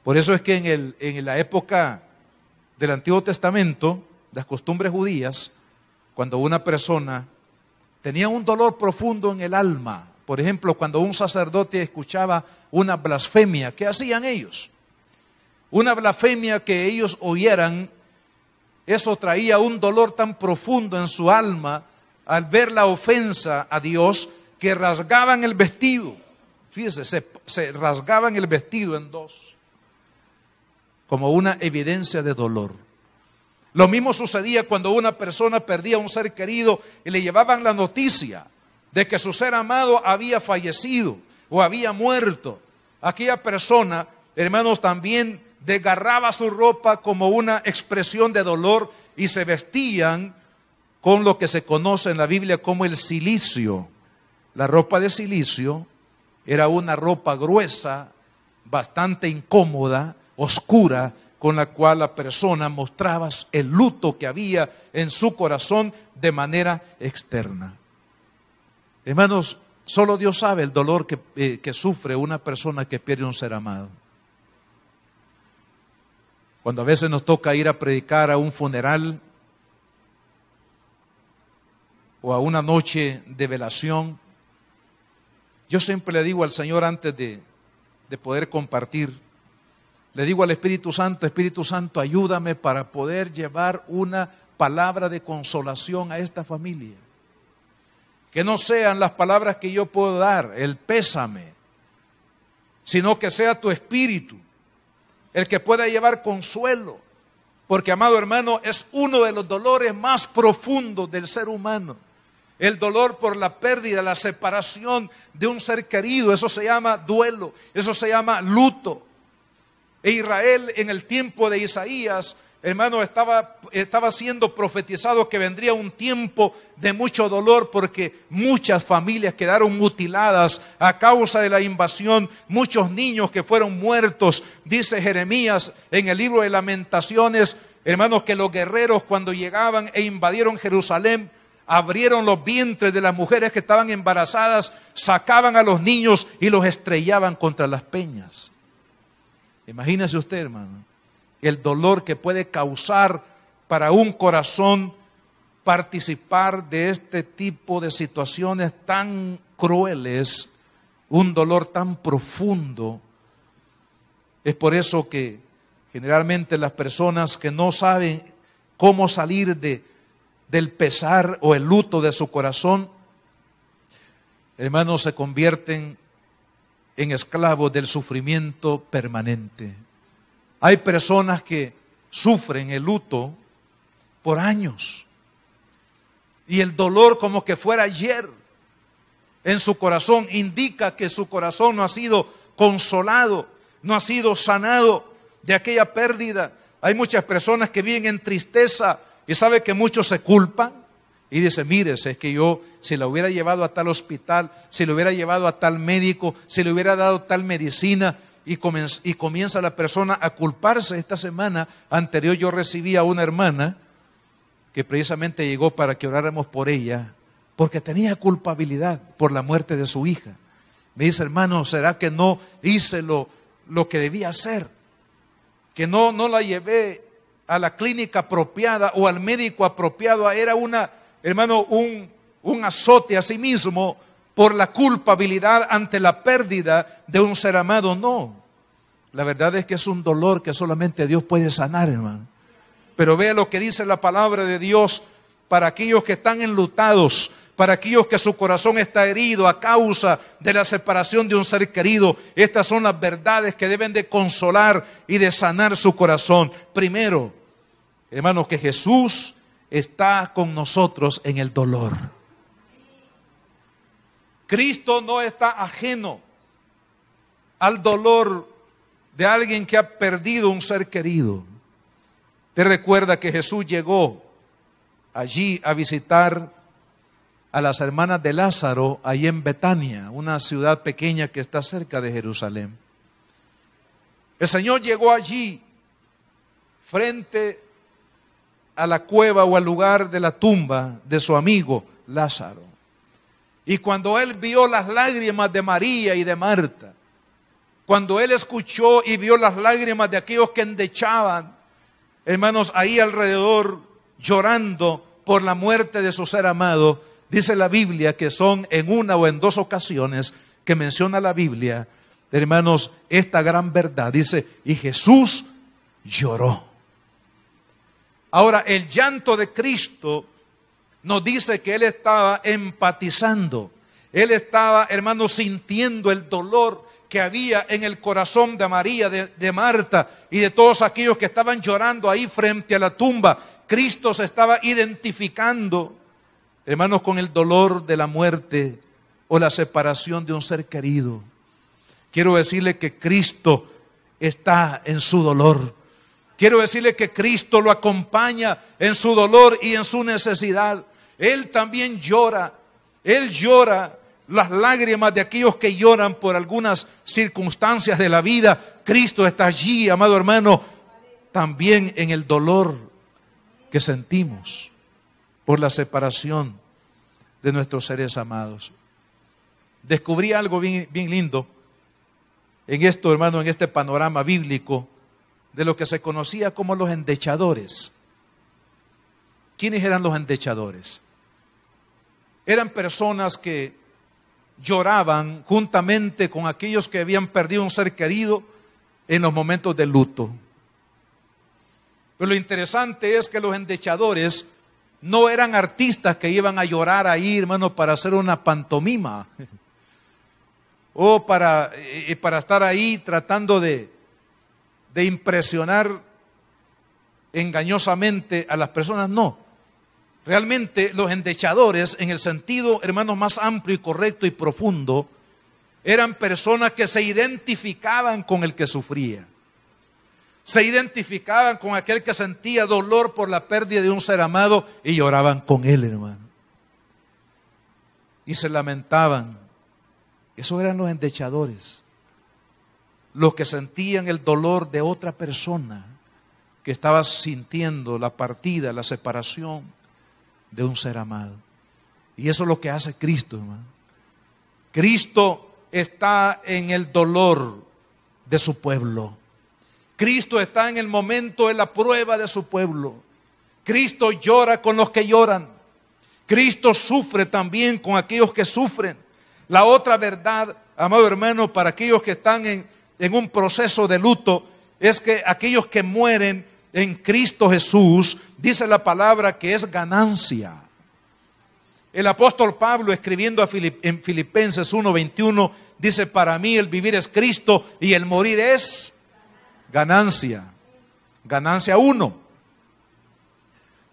[SPEAKER 1] Por eso es que en la época del Antiguo Testamento, las costumbres judías, cuando una persona tenía un dolor profundo en el alma, por ejemplo, cuando un sacerdote escuchaba una blasfemia, ¿qué hacían ellos? Una blasfemia que ellos oyeran, eso traía un dolor tan profundo en su alma al ver la ofensa a Dios, que rasgaban el vestido. Fíjese, se rasgaban el vestido en dos, como una evidencia de dolor. Lo mismo sucedía cuando una persona perdía a un ser querido y le llevaban la noticia de que su ser amado había fallecido o había muerto. Aquella persona, hermanos, también desgarraba su ropa como una expresión de dolor y se vestían con lo que se conoce en la Biblia como el cilicio. La ropa de cilicio era una ropa gruesa, bastante incómoda, oscura, con la cual la persona mostraba el luto que había en su corazón de manera externa. Hermanos, solo Dios sabe el dolor que sufre una persona que pierde un ser amado. Cuando a veces nos toca ir a predicar a un funeral o a una noche de velación, yo siempre le digo al Señor antes de poder compartir, le digo al Espíritu Santo, ayúdame para poder llevar una palabra de consolación a esta familia. Que no sean las palabras que yo puedo dar, el pésame, sino que sea tu Espíritu el que pueda llevar consuelo. Porque, amado hermano, es uno de los dolores más profundos del ser humano. El dolor por la pérdida, la separación de un ser querido, eso se llama duelo, eso se llama luto. E Israel en el tiempo de Isaías, hermano, estaba siendo profetizado que vendría un tiempo de mucho dolor porque muchas familias quedaron mutiladas a causa de la invasión, muchos niños que fueron muertos. Dice Jeremías en el libro de Lamentaciones, hermanos, que los guerreros cuando llegaban e invadieron Jerusalén, abrieron los vientres de las mujeres que estaban embarazadas, sacaban a los niños y los estrellaban contra las peñas. Imagínese usted, hermano, el dolor que puede causar para un corazón participar de este tipo de situaciones tan crueles, un dolor tan profundo. Es por eso que generalmente las personas que no saben cómo salir del pesar o el luto de su corazón, hermanos, se convierten en esclavos del sufrimiento permanente. Hay personas que sufren el luto por años y el dolor como que fuera ayer en su corazón indica que su corazón no ha sido consolado, no ha sido sanado de aquella pérdida. Hay muchas personas que viven en tristeza Y sabe que muchos se culpan y dicen, mire, es que yo si la hubiera llevado a tal hospital, si lo hubiera llevado a tal médico, si le hubiera dado tal medicina, y comienza la persona a culparse. Esta semana anterior yo recibí a una hermana que precisamente llegó para que oráramos por ella, porque tenía culpabilidad por la muerte de su hija. Me dice, hermano, ¿será que no hice lo que debía hacer? Que no la llevé a la clínica apropiada o al médico apropiado. Era un azote a sí mismo por la culpabilidad ante la pérdida de un ser amado. No, la verdad es que es un dolor que solamente Dios puede sanar, hermano. Pero vea lo que dice la palabra de Dios para aquellos que están enlutados, para aquellos que su corazón está herido a causa de la separación de un ser querido. Estas son las verdades que deben de consolar y de sanar su corazón. Primero, hermanos, que Jesús está con nosotros en el dolor. Cristo no está ajeno al dolor de alguien que ha perdido un ser querido. Te recuerda que Jesús llegó allí a visitar a las hermanas de Lázaro, allí en Betania, una ciudad pequeña que está cerca de Jerusalén. El Señor llegó allí frente a la cueva o al lugar de la tumba de su amigo Lázaro. Y cuando Él vio las lágrimas de María y de Marta, cuando Él escuchó y vio las lágrimas de aquellos que endechaban, hermanos, ahí alrededor, llorando por la muerte de su ser amado, dice la Biblia que son en una o en dos ocasiones que menciona la Biblia, hermanos, esta gran verdad. Dice, y Jesús lloró. Ahora, el llanto de Cristo nos dice que Él estaba empatizando. Él estaba, hermanos, sintiendo el dolor que había en el corazón de María, de Marta y de todos aquellos que estaban llorando ahí frente a la tumba. Cristo se estaba identificando, hermanos, con el dolor de la muerte o la separación de un ser querido. Quiero decirle que Cristo está en su dolor. Quiero decirle que Cristo lo acompaña en su dolor y en su necesidad. Él también llora. Él llora las lágrimas de aquellos que lloran por algunas circunstancias de la vida. Cristo está allí, amado hermano, también en el dolor que sentimos por la separación de nuestros seres amados. Descubrí algo bien lindo en esto, hermano, en este panorama bíblico de lo que se conocía como los endechadores. ¿Quiénes eran los endechadores? Eran personas que lloraban juntamente con aquellos que habían perdido un ser querido en los momentos de luto. Pero lo interesante es que los endechadores no eran artistas que iban a llorar ahí, hermano, para hacer una pantomima o para estar ahí tratando de impresionar engañosamente a las personas. No. Realmente los endechadores, en el sentido, hermanos, más amplio y correcto y profundo, eran personas que se identificaban con el que sufría. Se identificaban con aquel que sentía dolor por la pérdida de un ser amado y lloraban con él, hermano. Y se lamentaban. Esos eran los endechadores. Los que sentían el dolor de otra persona que estaba sintiendo la partida, la separación de un ser amado. Y eso es lo que hace Cristo, hermano. Cristo está en el dolor de su pueblo. Cristo está en el momento de la prueba de su pueblo. Cristo llora con los que lloran. Cristo sufre también con aquellos que sufren. La otra verdad, amado hermano, para aquellos que están en un proceso de luto, es que aquellos que mueren en Cristo Jesús, dice la palabra que es ganancia. El apóstol Pablo, escribiendo en Filipenses 1:21, dice, para mí el vivir es Cristo y el morir es ganancia. Ganancia 1.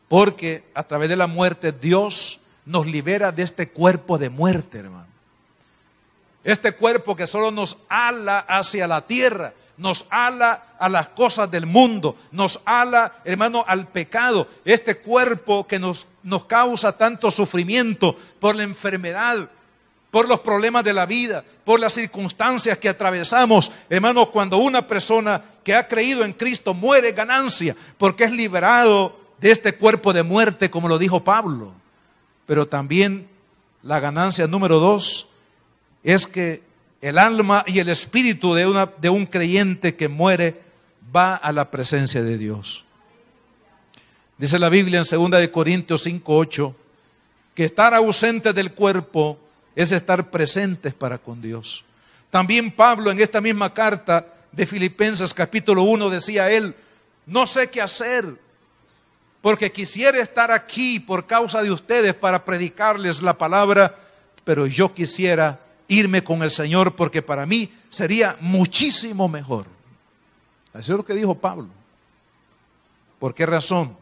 [SPEAKER 1] Porque a través de la muerte Dios nos libera de este cuerpo de muerte, hermano. Este cuerpo que solo nos ala hacia la tierra, nos ala a las cosas del mundo, nos ala, hermano, al pecado. Este cuerpo que nos causa tanto sufrimiento por la enfermedad, por los problemas de la vida, por las circunstancias que atravesamos. Hermano, cuando una persona que ha creído en Cristo muere, ganancia, porque es liberado de este cuerpo de muerte, como lo dijo Pablo. Pero también la ganancia número 2 es que el alma y el espíritu de un creyente que muere va a la presencia de Dios. Dice la Biblia en 2 Corintios 5:8 que estar ausente del cuerpo es estar presentes para con Dios. También Pablo en esta misma carta de Filipenses capítulo 1 decía él: no sé qué hacer, porque quisiera estar aquí por causa de ustedes para predicarles la palabra, pero yo quisiera irme con el Señor, porque para mí sería muchísimo mejor. Eso es lo que dijo Pablo. ¿Por qué razón?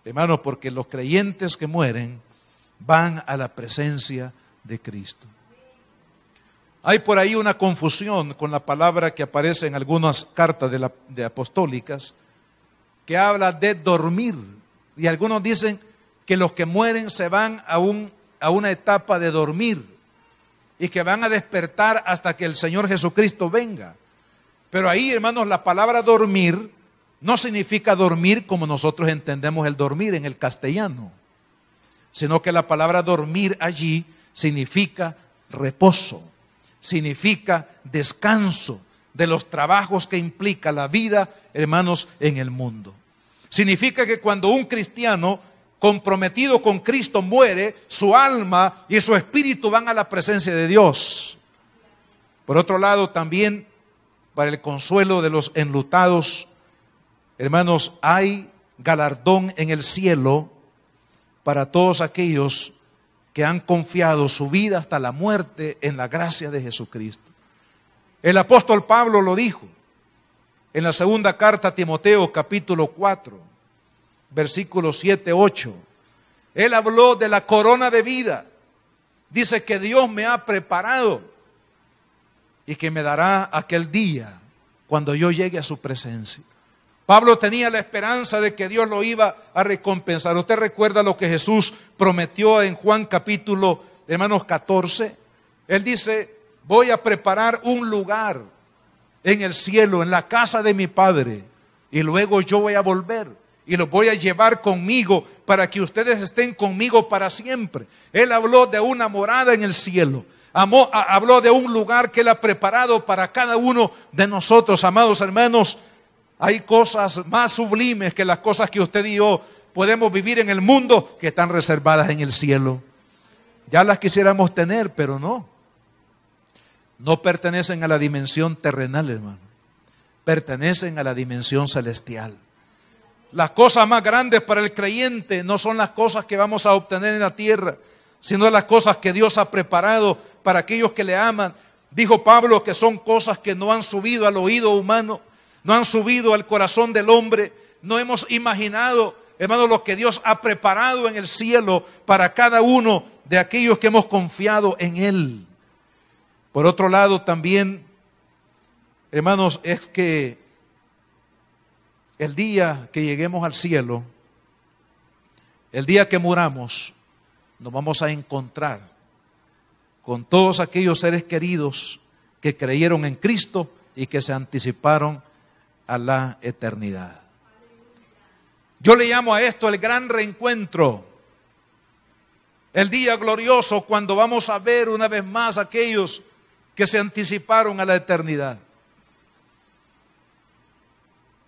[SPEAKER 1] Hermanos, porque los creyentes que mueren van a la presencia de Cristo. Hay por ahí una confusión con la palabra que aparece en algunas cartas de apostólicas, que habla de dormir. Y algunos dicen que los que mueren se van a una etapa de dormir y que van a despertar hasta que el Señor Jesucristo venga. Pero ahí, hermanos, la palabra dormir no significa dormir como nosotros entendemos el dormir en el castellano, sino que la palabra dormir allí significa reposo, significa descanso de los trabajos que implica la vida, hermanos, en el mundo. Significa que cuando un cristiano comprometido con Cristo muere, su alma y su espíritu van a la presencia de Dios. Por otro lado, también para el consuelo de los enlutados, hermanos, hay galardón en el cielo para todos aquellos que han confiado su vida hasta la muerte en la gracia de Jesucristo. El apóstol Pablo lo dijo en la segunda carta a Timoteo, capítulo 4, versículos 7, 8. Él habló de la corona de vida. Dice que Dios me ha preparado y que me dará aquel día cuando yo llegue a su presencia. Pablo tenía la esperanza de que Dios lo iba a recompensar. ¿Usted recuerda lo que Jesús prometió en Juan capítulo, hermanos, 14? Él dice: voy a preparar un lugar en el cielo, en la casa de mi Padre, y luego yo voy a volver y los voy a llevar conmigo para que ustedes estén conmigo para siempre. Él habló de una morada en el cielo. Habló de un lugar que Él ha preparado para cada uno de nosotros. Amados hermanos, hay cosas más sublimes que las cosas que usted y yo podemos vivir en el mundo, que están reservadas en el cielo. Ya las quisiéramos tener, pero no. No pertenecen a la dimensión terrenal, hermano. Pertenecen a la dimensión celestial. Las cosas más grandes para el creyente no son las cosas que vamos a obtener en la tierra, sino las cosas que Dios ha preparado para aquellos que le aman. Dijo Pablo que son cosas que no han subido al oído humano, no han subido al corazón del hombre. No hemos imaginado, hermano, lo que Dios ha preparado en el cielo para cada uno de aquellos que hemos confiado en Él. Por otro lado también, hermanos, es que el día que lleguemos al cielo, el día que muramos, nos vamos a encontrar con todos aquellos seres queridos que creyeron en Cristo y que se anticiparon a la eternidad. Yo le llamo a esto el gran reencuentro, el día glorioso cuando vamos a ver una vez más a aquellos que se anticiparon a la eternidad.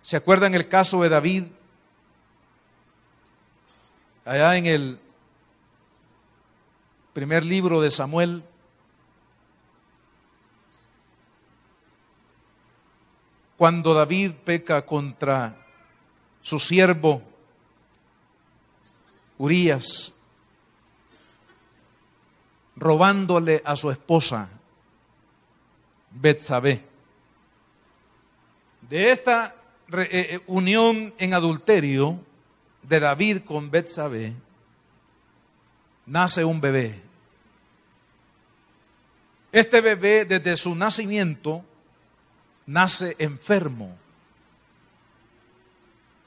[SPEAKER 1] ¿Se acuerdan el caso de David? Allá en el primer libro de Samuel, cuando David peca contra su siervo Urías, robándole a su esposa Betsabé. De esta unión en adulterio de David con Betsabé nace un bebé. Este bebé, desde su nacimiento, nace enfermo,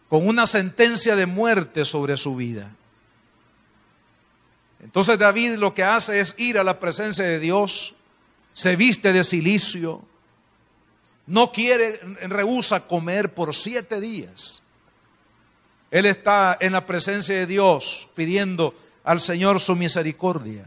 [SPEAKER 1] con una sentencia de muerte sobre su vida. Entonces David lo que hace es ir a la presencia de Dios, se viste de cilicio, rehúsa comer por 7 días. Él está en la presencia de Dios pidiendo al Señor su misericordia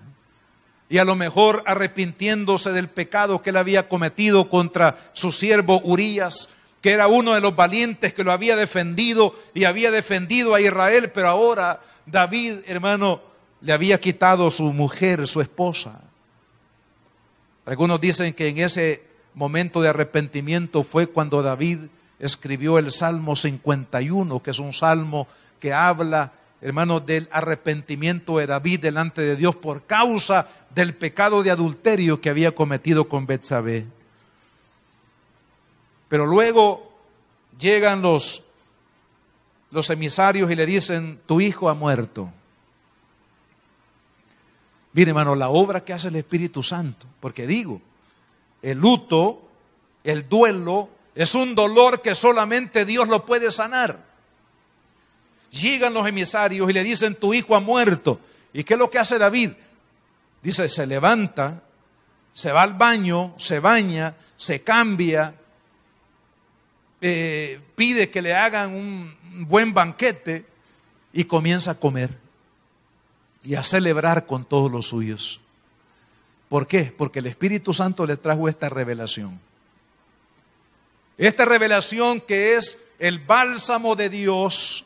[SPEAKER 1] y a lo mejor arrepintiéndose del pecado que él había cometido contra su siervo Urías, que era uno de los valientes que lo había defendido y había defendido a Israel, pero ahora David, hermano, le había quitado su mujer, su esposa. Algunos dicen que en ese momento de arrepentimiento fue cuando David escribió el Salmo 51, que es un salmo que habla, hermano, del arrepentimiento de David delante de Dios por causa del pecado de adulterio que había cometido con Betsabé. Pero luego llegan los emisarios y le dicen: tu hijo ha muerto. Mire, hermano, la obra que hace el Espíritu Santo, porque digo, el luto, el duelo, es un dolor que solamente Dios lo puede sanar. Llegan los emisarios y le dicen: tu hijo ha muerto. ¿Y qué es lo que hace David? Dice, se levanta, se va al baño, se baña, se cambia, pide que le hagan un buen banquete y comienza a comer y a celebrar con todos los suyos. ¿Por qué? Porque el Espíritu Santo le trajo esta revelación. Esta revelación que es el bálsamo de Dios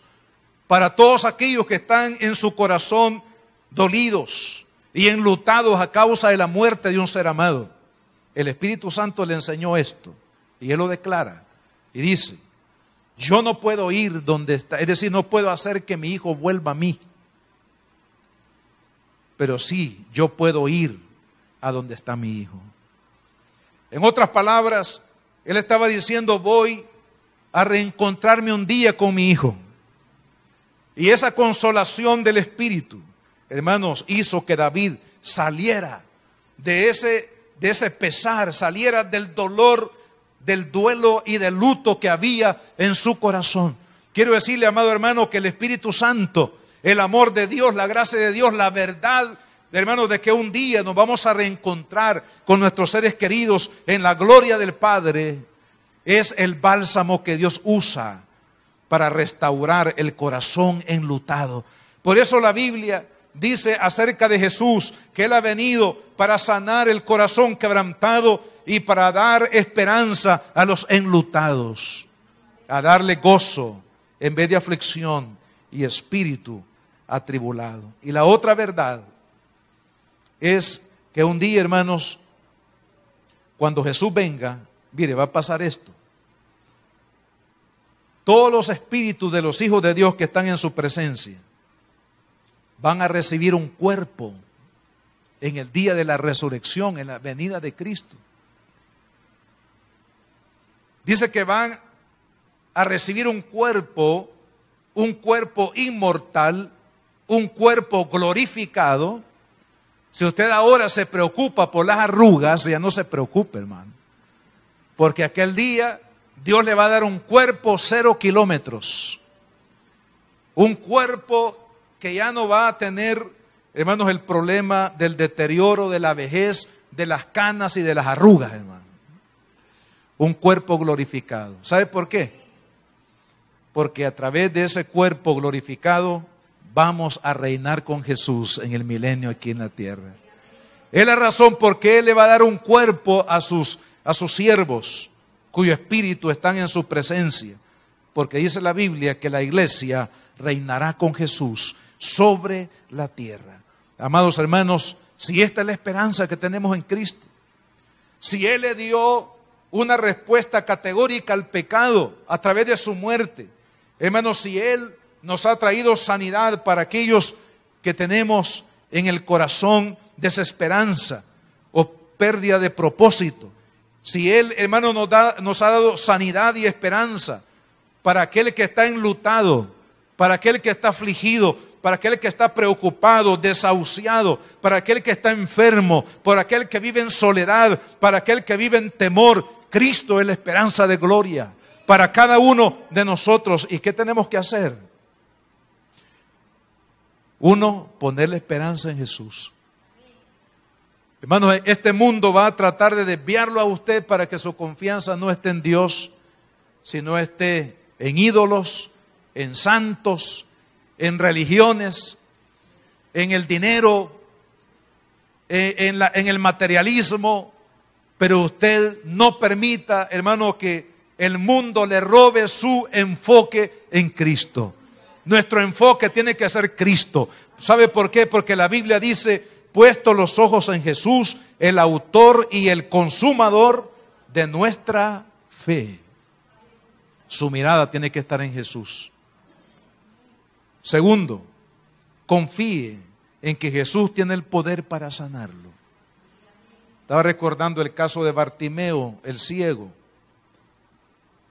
[SPEAKER 1] para todos aquellos que están en su corazón dolidos y enlutados a causa de la muerte de un ser amado. El Espíritu Santo le enseñó esto y él lo declara y dice: yo no puedo ir donde está, es decir, no puedo hacer que mi hijo vuelva a mí, pero sí, yo puedo ir a donde está mi hijo. En otras palabras, él estaba diciendo: voy a reencontrarme un día con mi hijo. Y esa consolación del Espíritu, hermanos, hizo que David saliera de ese pesar, saliera del dolor, del duelo y del luto que había en su corazón. Quiero decirle, amado hermano, que el Espíritu Santo, el amor de Dios, la gracia de Dios, la verdad, hermanos, de que un día nos vamos a reencontrar con nuestros seres queridos en la gloria del Padre, es el bálsamo que Dios usa para restaurar el corazón enlutado. Por eso la Biblia dice acerca de Jesús que Él ha venido para sanar el corazón quebrantado y para dar esperanza a los enlutados, a darle gozo en vez de aflicción y espíritu atribulado. Y la otra verdad es que un día, hermanos, cuando Jesús venga, mire, va a pasar esto. Todos los espíritus de los hijos de Dios que están en su presencia van a recibir un cuerpo en el día de la resurrección, en la venida de Cristo. Dice que van a recibir un cuerpo inmortal, un cuerpo glorificado. Si usted ahora se preocupa por las arrugas, ya no se preocupe, hermano, porque aquel día Dios le va a dar un cuerpo 0 kilómetros, un cuerpo que ya no va a tener, hermanos, el problema del deterioro, de la vejez, de las canas y de las arrugas, hermano. Un cuerpo glorificado. ¿Sabe por qué? Porque a través de ese cuerpo glorificado vamos a reinar con Jesús en el milenio aquí en la tierra. Es la razón por qué Él le va a dar un cuerpo a sus siervos, cuyo espíritu están en su presencia. Porque dice la Biblia que la iglesia reinará con Jesús sobre la tierra. Amados hermanos, si esta es la esperanza que tenemos en Cristo, si Él le dio una respuesta categórica al pecado a través de su muerte, hermanos, si Él nos ha traído sanidad para aquellos que tenemos en el corazón desesperanza o pérdida de propósito, si Él, hermano, nos ha dado sanidad y esperanza para aquel que está enlutado, para aquel que está afligido, para aquel que está preocupado, desahuciado, para aquel que está enfermo, para aquel que vive en soledad, para aquel que vive en temor, Cristo es la esperanza de gloria para cada uno de nosotros. ¿Y qué tenemos que hacer? Uno, poner la esperanza en Jesús. Hermanos, este mundo va a tratar de desviarlo a usted para que su confianza no esté en Dios, sino esté en ídolos, en santos, en religiones, en el dinero, en el materialismo. Pero usted no permita, hermano, que el mundo le robe su enfoque en Cristo. Nuestro enfoque tiene que ser Cristo. ¿Sabe por qué? Porque la Biblia dice: puesto los ojos en Jesús, el autor y el consumador de nuestra fe. Su mirada tiene que estar en Jesús. Segundo, confíe en que Jesús tiene el poder para sanarlo. Estaba recordando el caso de Bartimeo, el ciego,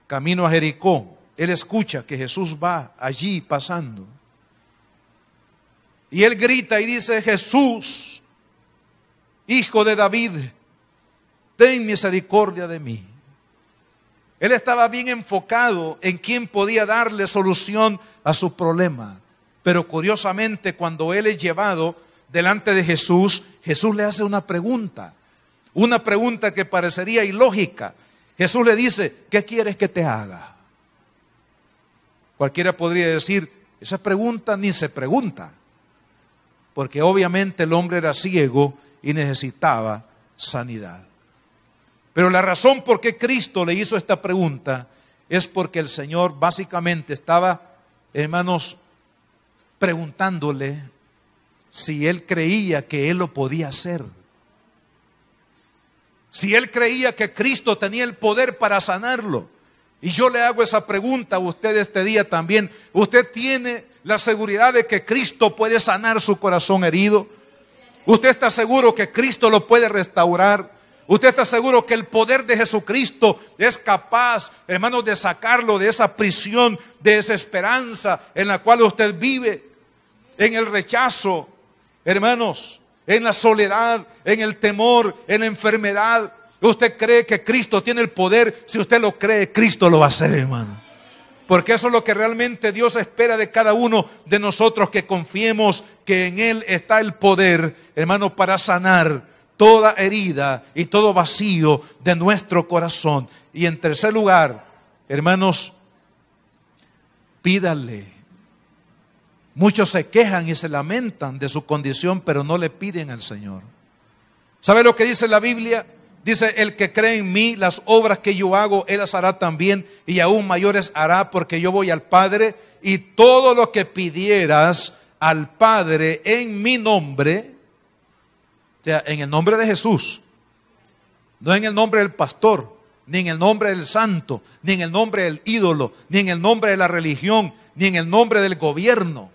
[SPEAKER 1] camino a Jericó. Él escucha que Jesús va allí pasando. Y él grita y dice: Jesús, Hijo de David, ten misericordia de mí. Él estaba bien enfocado en quién podía darle solución a su problema. Pero curiosamente, cuando él es llevado delante de Jesús, Jesús le hace una pregunta que parecería ilógica. Jesús le dice: ¿qué quieres que te haga? Cualquiera podría decir: esa pregunta ni se pregunta, porque obviamente el hombre era ciego y necesitaba sanidad. Pero la razón por qué Cristo le hizo esta pregunta es porque el Señor básicamente estaba, hermanos, preguntándole si él creía que él lo podía hacer. Si él creía que Cristo tenía el poder para sanarlo. Y yo le hago esa pregunta a usted este día también. ¿Usted tiene la seguridad de que Cristo puede sanar su corazón herido? ¿Usted está seguro que Cristo lo puede restaurar? ¿Usted está seguro que el poder de Jesucristo es capaz, hermanos, de sacarlo de esa prisión de desesperanza en la cual usted vive? En el rechazo, hermanos, en la soledad, en el temor, en la enfermedad. ¿Usted cree que Cristo tiene el poder? Si usted lo cree, Cristo lo va a hacer, hermano. Porque eso es lo que realmente Dios espera de cada uno de nosotros, que confiemos que en Él está el poder, hermano, para sanar toda herida y todo vacío de nuestro corazón. Y en tercer lugar, hermanos, pídale. Muchos se quejan y se lamentan de su condición, pero no le piden al Señor. ¿Sabe lo que dice la Biblia? Dice: el que cree en mí, las obras que yo hago, él las hará también, y aún mayores hará, porque yo voy al Padre, y todo lo que pidieras al Padre en mi nombre, o sea, en el nombre de Jesús, no en el nombre del pastor, ni en el nombre del santo, ni en el nombre del ídolo, ni en el nombre de la religión, ni en el nombre del gobierno,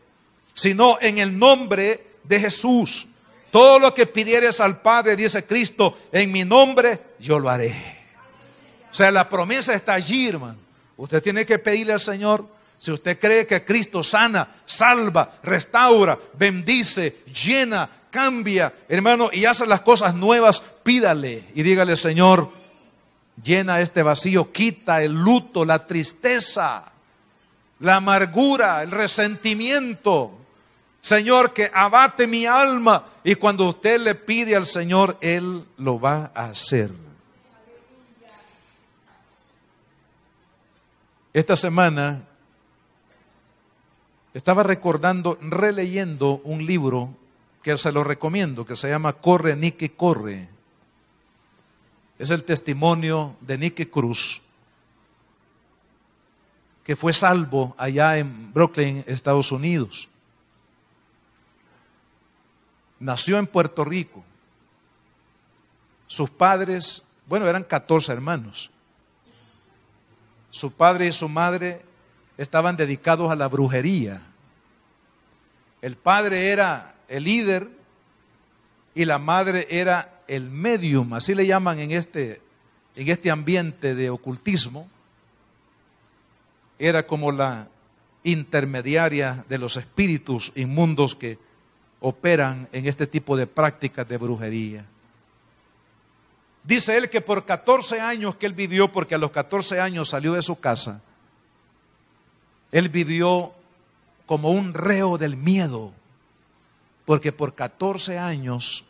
[SPEAKER 1] sino en el nombre de Jesús. Todo lo que pidieres al Padre, dice Cristo, en mi nombre, yo lo haré. O sea, la promesa está allí, hermano. Usted tiene que pedirle al Señor. Si usted cree que Cristo sana, salva, restaura, bendice, llena, cambia, hermano, y hace las cosas nuevas, pídale y dígale: Señor, llena este vacío, quita el luto, la tristeza, la amargura, el resentimiento. Señor, que abate mi alma. Y cuando usted le pide al Señor, Él lo va a hacer. Esta semana estaba recordando, releyendo un libro que se lo recomiendo, que se llama Corre, Nicky, corre. Es el testimonio de Nicky Cruz, que fue salvo allá en Brooklyn, Estados Unidos. Nació en Puerto Rico. Sus padres, bueno, eran 14 hermanos. Su padre y su madre estaban dedicados a la brujería. El padre era el líder y la madre era el medium, así le llaman en este ambiente de ocultismo. Era como la intermediaria de los espíritus inmundos que operan en este tipo de prácticas de brujería. Dice él que por 14 años que él vivió, porque a los 14 años salió de su casa, él vivió como un reo del miedo, porque por 14 años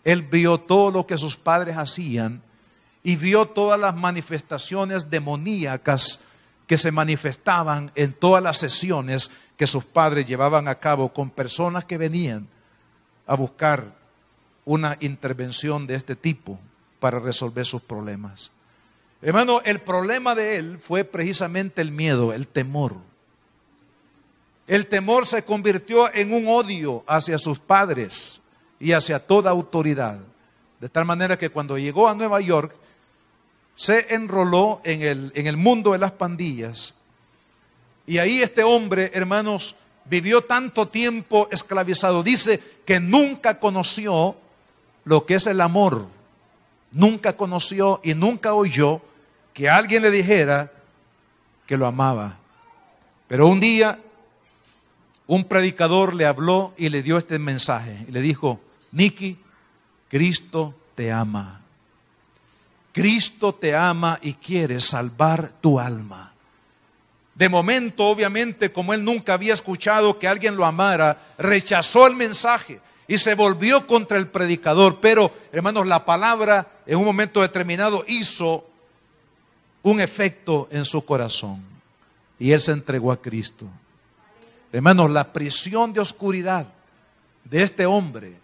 [SPEAKER 1] él vio todo lo que sus padres hacían y vio todas las manifestaciones demoníacas que se manifestaban en todas las sesiones que sus padres llevaban a cabo con personas que venían a buscar una intervención de este tipo para resolver sus problemas. Hermano, el problema de él fue precisamente el miedo, el temor. El temor se convirtió en un odio hacia sus padres y hacia toda autoridad. De tal manera que cuando llegó a Nueva York, se enroló en el mundo de las pandillas. Y ahí este hombre, hermanos, vivió tanto tiempo esclavizado. Dice que nunca conoció lo que es el amor. Nunca conoció y nunca oyó que alguien le dijera que lo amaba. Pero un día un predicador le habló y le dio este mensaje. Y le dijo: Nicky, Cristo te ama. Cristo te ama y quiere salvar tu alma. De momento, obviamente, como él nunca había escuchado que alguien lo amara, rechazó el mensaje y se volvió contra el predicador. Pero, hermanos, la palabra en un momento determinado hizo un efecto en su corazón y él se entregó a Cristo. Hermanos, la prisión de oscuridad de este hombre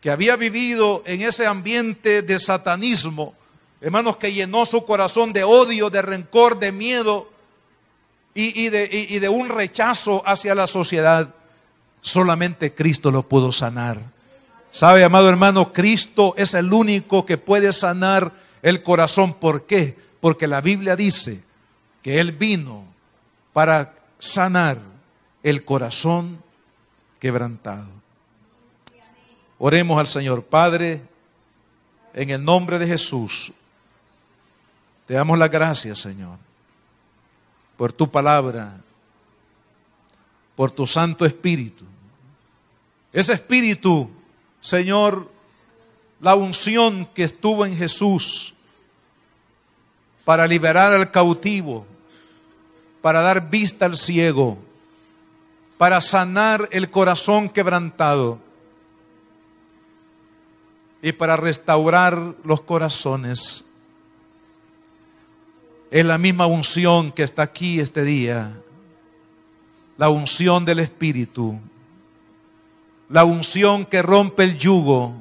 [SPEAKER 1] que había vivido en ese ambiente de satanismo, hermanos, que llenó su corazón de odio, de rencor, de miedo y de un rechazo hacia la sociedad, solamente Cristo lo pudo sanar. ¿Sabe, amado hermano? Cristo es el único que puede sanar el corazón. ¿Por qué? Porque la Biblia dice que Él vino para sanar el corazón quebrantado. Oremos al Señor. Padre, en el nombre de Jesús, te damos las gracias, Señor, por tu palabra, por tu Santo Espíritu. Ese Espíritu, Señor, la unción que estuvo en Jesús para liberar al cautivo, para dar vista al ciego, para sanar el corazón quebrantado y para restaurar los corazones. Es la misma unción que está aquí este día, la unción del Espíritu, la unción que rompe el yugo,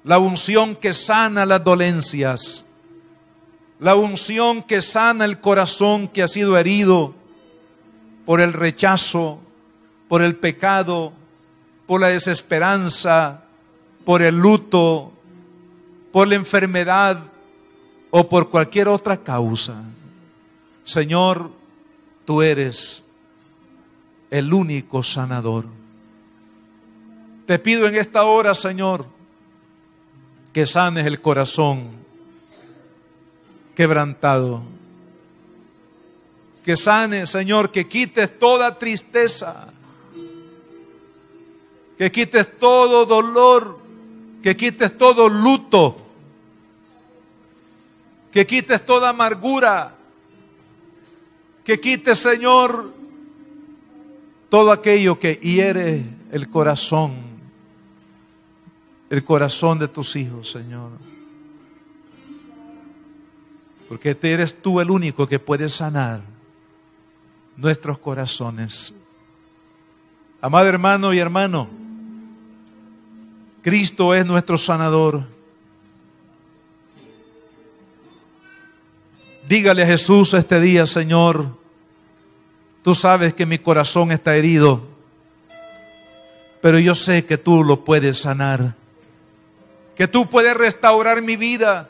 [SPEAKER 1] la unción que sana las dolencias, la unción que sana el corazón que ha sido herido por el rechazo, por el pecado, por la desesperanza, por el luto, por la enfermedad o por cualquier otra causa. Señor, tú eres el único sanador. Te pido en esta hora, Señor, que sanes el corazón quebrantado. Que sanes, Señor, que quites toda tristeza, que quites todo dolor, que quites todo luto, que quites toda amargura, que quites, Señor, todo aquello que hiere el corazón de tus hijos, Señor. Porque eres tú el único que puede sanar nuestros corazones. Amado hermano y hermano, Cristo es nuestro sanador. Dígale a Jesús este día: Señor, tú sabes que mi corazón está herido, pero yo sé que tú lo puedes sanar, que tú puedes restaurar mi vida,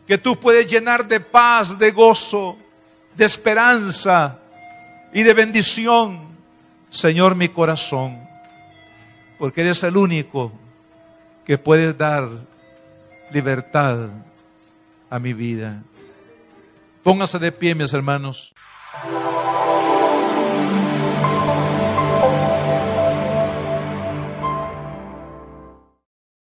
[SPEAKER 1] que tú puedes llenar de paz, de gozo, de esperanza y de bendición, Señor, mi corazón, porque eres el único que puedes dar libertad a mi vida. Póngase de pie, mis hermanos.